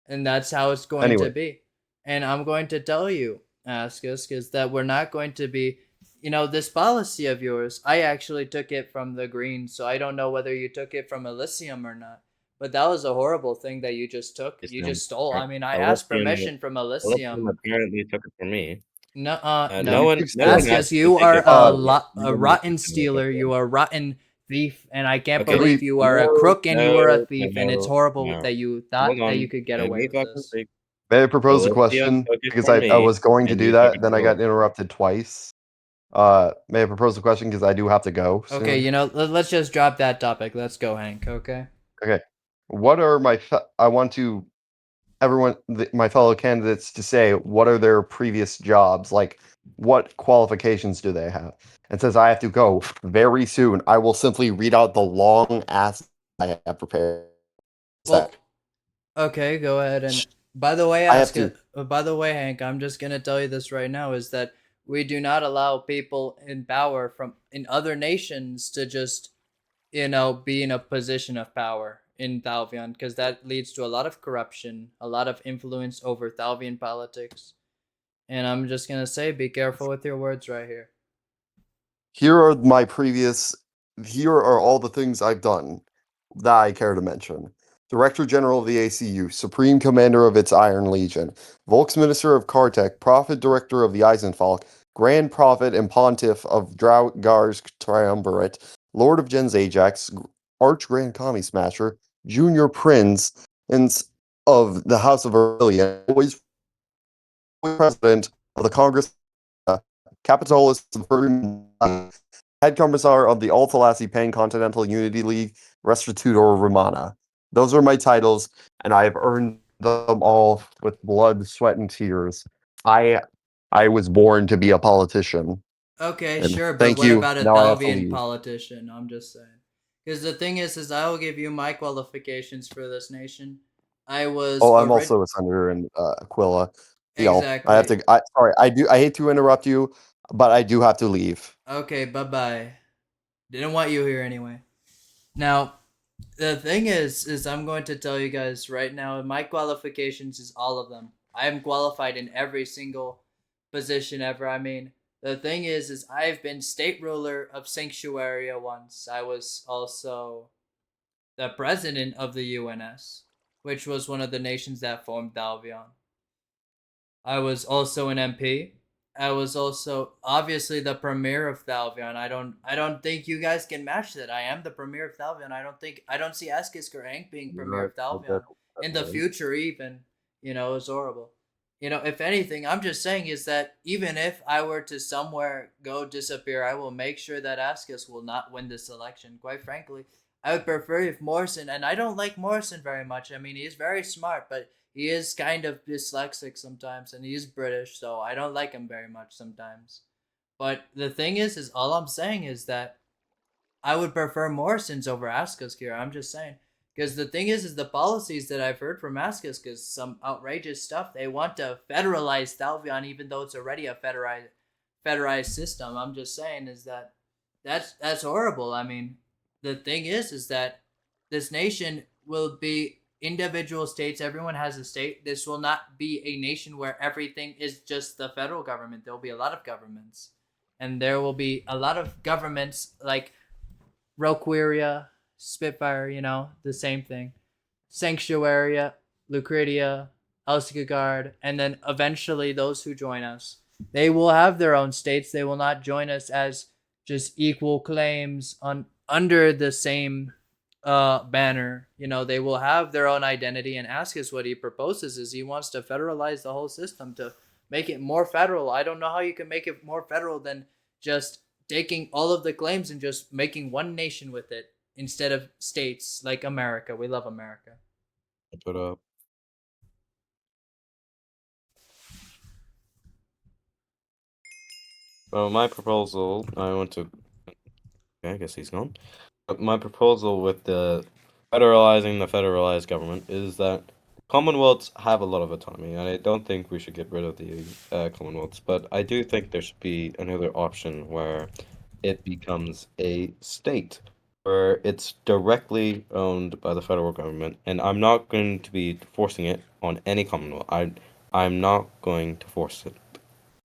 And that's how it's going to
anyway.
be. And I'm going to tell you, Askisk, is that we're not going to be, this policy of yours. I actually took it from the Greens, so I don't know whether you took it from Elysium or not. But that was a horrible thing that you just took. You just stole. I mean, I asked permission from
Elysium
Elysium.
apparently took it from me.
No,
No
no.
one,
keep
no one
stealing.
has
Askisk,
to
you
take
are
it from me.
a
No one has to
rotten
steal it
stealer.
from
You
me.
are a rotten thief, and I can't
Okay.
believe you are a
No,
crook and you are a
no,
thief, and it's
no,
horrible
no.
that you
Hold
thought that you
on.
could get
Let
away
me
with
fucking
this.
speak.
May I propose a
Elysium
question?
took it
Because
from
I
me,
was going to
and
do
you took
that,
it
then I
from
got
me.
interrupted twice. May I propose a question because I do have to go
Okay,
soon?
let's just drop that topic. Let's go, Hank. Okay.
Okay. What are I want to everyone my fellow candidates to say what are their previous jobs, like what qualifications do they have? And since I have to go very soon, I will simply read out the long ass I have prepared.
Well, okay, go ahead. And by the way,
I have to.
By the way, Hank, I'm just gonna tell you this right now: is that we do not allow people in power from in other nations to just be in a position of power in Thalvian, because that leads to a lot of corruption, a lot of influence over Thalvian politics. And I'm just gonna say, be careful with your words right here.
Here are my previous. Here are all the things I've done that I care to mention. Director General of the ACU, Supreme Commander of its Iron Legion, Volksminister of Kartek, Prophet Director of the Eisenfalk, Grand Prophet and Pontiff of Draugars Triumvirate, Lord of Gens Ajax, Arch Grand Commie Smasher, Junior Prince of the House of Aurelian, always President of the Congress, Capitolist of Head Commissar of the Altalasi Pan-Continental Unity League, Restitutor Romana. Those are my titles, and I have earned them all with blood, sweat, and tears. I was born to be a politician.
Okay,
And
sure, but
thank
what
you.
about a
Now I have to
Thalvian
leave.
politician? I'm just saying. Because the thing is I will give you my qualifications for this nation. I was
Oh, I'm also a senator in Aquila. Deal. I have
exactly.
to. Sorry. I hate to interrupt you, but I do have to leave.
Okay, bye bye. Didn't want you here anyway. Now, the thing is I'm going to tell you guys right now, my qualifications is all of them. I am qualified in every single position ever. I mean, the thing is I've been state ruler of Sanctuaria once. I was also the president of the UNS, which was one of the nations that formed Thalvian. I was also an MP. I was also obviously the premier of Thalvian. I don't think you guys can match that. I am the premier of Thalvian. I don't see ASKISK or Hank being premier of Thalvian in the future even. It's horrible. If anything, I'm just saying is that even if I were to somewhere go disappear, I will make sure that ASKISK will not win this election. Quite frankly, I would prefer if Morrison, and I don't like Morrison very much. I mean, he's very smart, but he is kind of dyslexic sometimes, and he is British, so I don't like him very much sometimes. But the thing is all I'm saying is that I would prefer Morrison's over ASKISK here. I'm just saying. Because the thing is the policies that I've heard from ASKISK is some outrageous stuff. They want to federalize Thalvian even though it's already a federalized system. I'm just saying is that that's horrible. I mean, the thing is that this nation will be individual states. Everyone has a state. This will not be a nation where everything is just the federal government. There will be a lot of governments. And there will be a lot of governments like Roqueria, Spitfire, the same thing. Sanctuaria, Lucretia, Elskigard, and then eventually those who join us. They will have their own states. They will not join us as just equal claims on under the same banner. They will have their own identity. And ASKISK what he proposes is he wants to federalize the whole system to make it more federal. I don't know how you can make it more federal than just taking all of the claims and just making one nation with it instead of states like America. We love America.
Put up. Well, my proposal, I guess he's gone. But my proposal with the federalizing the federalized government is that Commonwealths have a lot of autonomy, and I don't think we should get rid of the Commonwealths, but I do think there should be another option where it becomes a state, where it's directly owned by the federal government, and I'm not going to be forcing it on any Commonwealth. I'm not going to force it.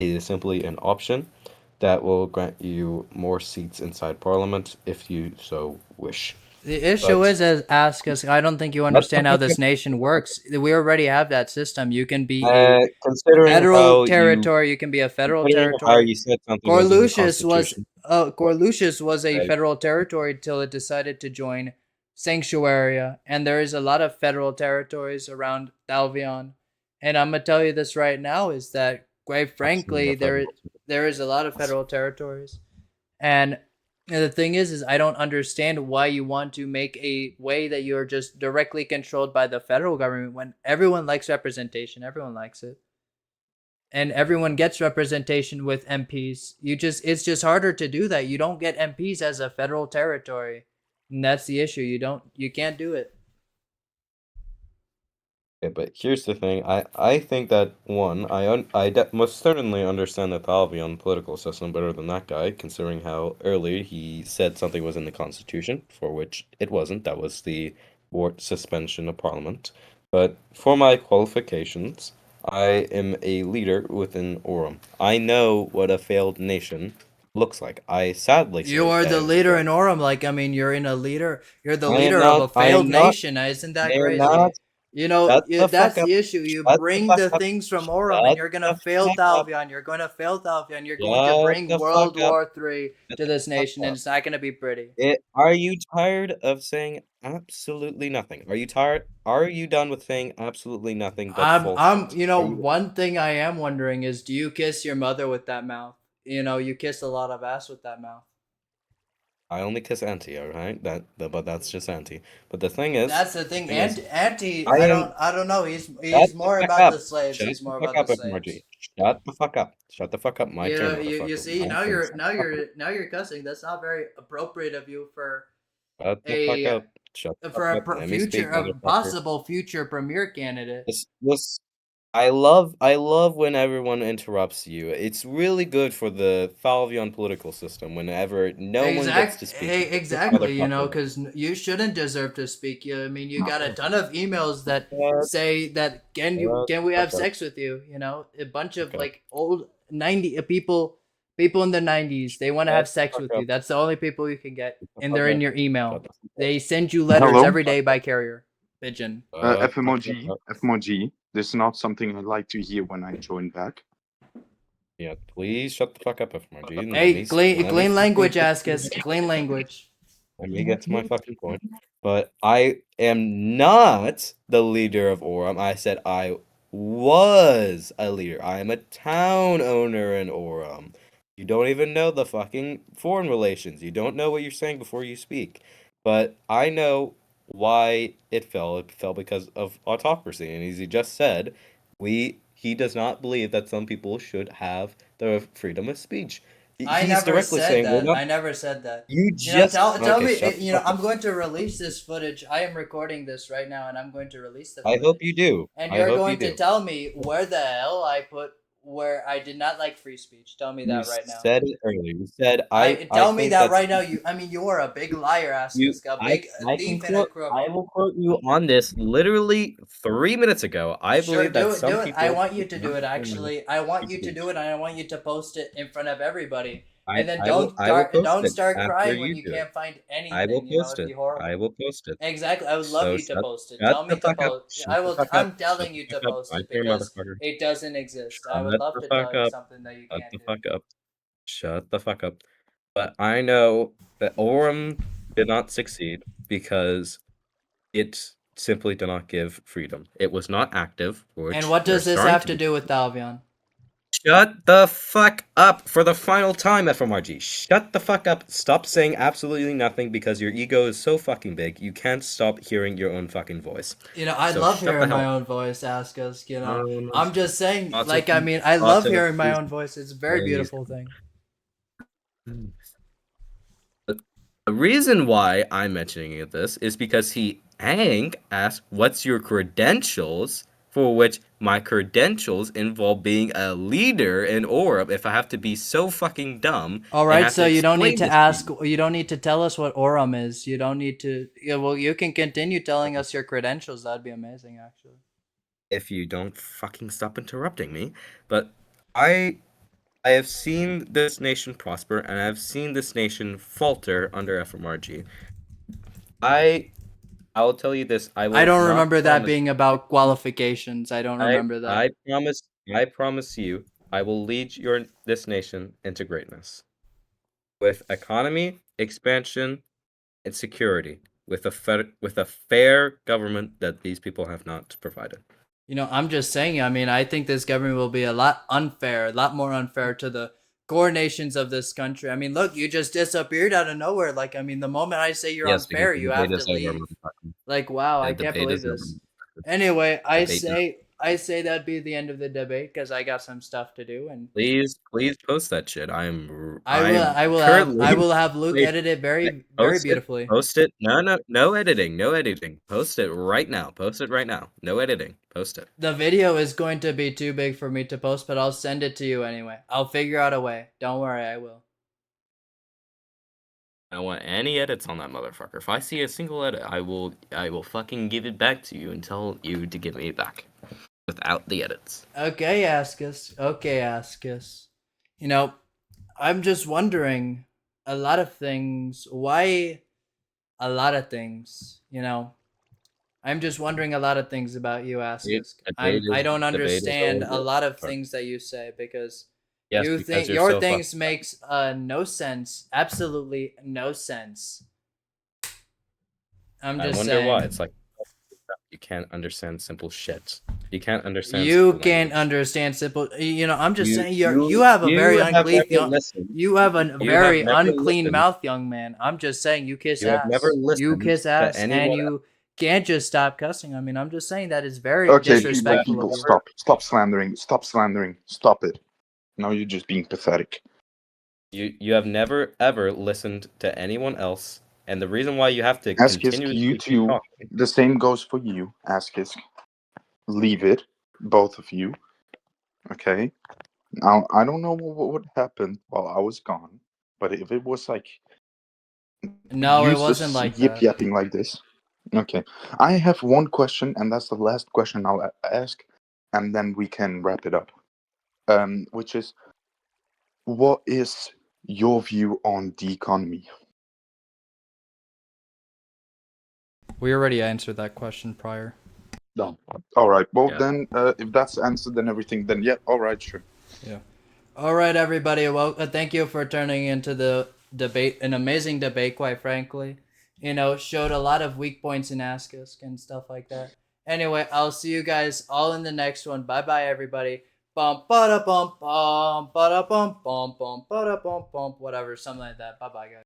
It is simply an option that will grant you more seats inside Parliament if you so wish.
The issue is, as ASKISK, I don't think you understand how this nation works. We already have that system. You can be a federal territory. You can be a federal territory. Corlucius was a federal territory till it decided to join Sanctuaria, and there is a lot of federal territories around Thalvian. And I'm gonna tell you this right now is that, quite frankly, there is a lot of federal territories, and the thing is I don't understand why you want to make a way that you're just directly controlled by the federal government when everyone likes representation. Everyone likes it. And everyone gets representation with MPs. It's just harder to do that. You don't get MPs as a federal territory. And that's the issue. You can't do it.
Okay, but here's the thing. I think that I most certainly understand the Thalvian political system better than that guy, considering how earlier he said something was in the Constitution, for which it wasn't. That was the suspension of Parliament. But for my qualifications, I am a leader within Aurum. I know what a failed nation looks like. I sadly say
you are the leader in Aurum. You're in a leader. You're the leader of a failed nation. Isn't that crazy? That's the issue. You bring the things from Aurum, and you're gonna fail Thalvian. You're gonna fail Thalvian. You're going to bring World War III to this nation, and it's not gonna be pretty.
Are you tired of saying absolutely nothing? Are you tired? Are you done with saying absolutely nothing but false shit?
One thing I am wondering is, do you kiss your mother with that mouth? You kiss a lot of ass with that mouth.
I only kiss Auntie, alright? But that's just Auntie. But the thing is,
that's the thing. Auntie, I don't know. He's more about the slaves. He's more about the slaves.
Shut the fuck up. Shut the fuck up. My turn.
You see, now you're cussing. That's not very appropriate of you for
Shut the fuck up. Shut the fuck up.
a possible future premier candidate.
I love when everyone interrupts you. It's really good for the Thalvian political system whenever no one gets to speak.
Exactly, because you shouldn't deserve to speak. You got a ton of emails that say that can we have sex with you? A bunch of old 90 people in the 90s. They want to have sex with you. That's the only people you can get, and they're in your email. They send you letters every day by carrier pigeon.
FMRG. This is not something I'd like to hear when I join back.
Yeah, please shut the fuck up, FMRG.
Hey, clean language, ASKISK. Clean language.
Let me get to my fucking point. But I am not the leader of Aurum. I said I was a leader. I am a town owner in Aurum. You don't even know the fucking foreign relations. You don't know what you're saying before you speak. but I know why it fell. It fell because of autocracy, and as he just said, he does not believe that some people should have the freedom of speech.
I
He's
never
directly
said
saying we're
that.
not.
I never said that.
You
You know,
just
tell
okay.
me.
Shut the
You know,
fuck
I'm
up.
going to release this footage. I am recording this right now, and I'm going to release the
I
footage.
hope you do.
And
I
you're
hope you
going to
do.
tell me where the hell I put where I did not like free speech. Tell me
You
that right now.
said it earlier. You said
I
I
tell me
think
that
that's
right now. You are a big liar,
you.
ASKISK, a big
I can
thief and a
quote.
crook.
I will quote you on this. Literally 3 minutes ago, I
Sure,
believe that
do it,
some
do it. I
people
want you
should
to do
not
it.
have
Actually, I want
free
you to
speech.
do it, and I want you to post it in front of everybody. And then
I will post
don't
it
start
after
crying when
you
you
do it.
can't find
I will
anything. You know,
post
it'd
it.
be
I
horrible.
will post it.
Exactly. I would love
So
you to post it.
shut
Tell me
the
to
fuck up.
post.
Shut the fuck up.
I'm
Shut
telling
the
you to
fuck up.
post
I
it
care,
because
motherfucker.
it doesn't exist. I would
Shut
love
the
to
fuck
tell you
up.
something that you
Shut
can't
the
do.
fuck up. Shut the fuck up. But I know that Orem did not succeed because it simply did not give freedom. It was not active,
And
which
what
they're
does this
starting
have
to
to
be.
do with Thalvian?
Shut the fuck up for the final time, FMRG. Shut the fuck up. Stop saying absolutely nothing because your ego is so fucking big. You can't stop hearing your own fucking voice.
You know, I
So
love
shut the
hearing
hell
my
up.
own voice, ASKISK. You know,
Um,
I'm just saying, like, I
autism,
mean, I love
autism,
hearing my
please,
own voice. It's a very
please.
beautiful thing.
But the reason why I'm mentioning this is because Hank asked, "What's your credentials?" For which my credentials involve being a leader in Orb. If I have to be so fucking dumb
All
and
right,
have
so
to
you don't need
explain
to
this to
ask.
you,
You don't need to tell us what Orum is. You don't need to. Yeah, well, you can continue telling us your credentials. That'd be amazing, actually.
if you don't fucking stop interrupting me. But I have seen this nation prosper, and I've seen this nation falter under FMRG. I will tell you this. I
I
will
don't
not
remember that
promise.
being about qualifications. I don't remember that.
I promise. I promise you. I will lead this nation into greatness with economy expansion and security, with a fair government that these people have not provided.
You know, I'm just saying. I mean, I think this government will be a lot unfair, a lot more unfair to the core nations of this country. I mean, look, you just disappeared out of nowhere. Like, I mean, the moment I say you're
Yes, because
unfair,
the
you
debate
have to
is over,
leave.
motherfucker.
Like, wow,
The
I can't
debate
believe
is over.
this. Anyway,
Debate now.
I say that'd be the end of the debate because I got some stuff to do, and
Please post that shit. I'm
I
currently
will have Luke
wait,
edit it very
post it.
beautifully.
Post it. No editing. No editing. Post it right now. Post it right now. No editing. Post it.
The video is going to be too big for me to post, but I'll send it to you anyway. I'll figure out a way. Don't worry, I will.
I don't want any edits on that motherfucker. If I see a single edit, I will fucking give it back to you and tell you to give me it back without the edits.
Okay, ASKISK. Okay, ASKISK. You know, I'm just wondering a lot of things. Why a lot of things, you know? I'm just wondering a lot of things about you, ASKISK. I don't
Debate is
understand a
over.
lot of things that you say because
Yes,
you
because
think
you're
your
so
things
fucking.
makes no sense. Absolutely no sense. I'm
I
just
wonder why.
saying.
It's like you can't understand simple shit. You can't understand
You
simple
can't
language.
understand simple. You know, I'm just
You
saying
you
you have a
you
very
have
unclean
never listened.
you have a
You have
very
never
unclean
listened.
mouth, young man. I'm just saying you kiss
You have never
ass. You
listened
kiss
to
ass, and
anyone.
you can't just stop cussing. I mean, I'm just saying that is very
Okay,
disrespectful of
people,
you.
stop slandering, stop it. Now you're just being pathetic.
You have never ever listened to anyone else, and the reason why you have to
ASKISK, you
continuously keep
too.
talking.
The same goes for you, ASKISK. Leave it, both of you. Okay. Now I don't know what happened while I was gone, but if it was like
No, it wasn't
useless
like
yip
that.
yapping like this. Okay. I have one question, and that's the last question I'll ask, and then we can wrap it up. Which is, what is your view on the economy?
We already answered that question prior.
No. All right. Well,
Yeah.
then, if that's answered and everything, then yeah. All right, sure.
Yeah. All right, everybody. Well, thank you for turning into the debate. An amazing debate, quite frankly. You know, showed a lot of weak points in ASKISK and stuff like that. Anyway, I'll see you guys all in the next one. Bye bye, everybody. Bum ba da bum bum ba da bum bum bum ba da bum bum, whatever, something like that. Bye bye, guys.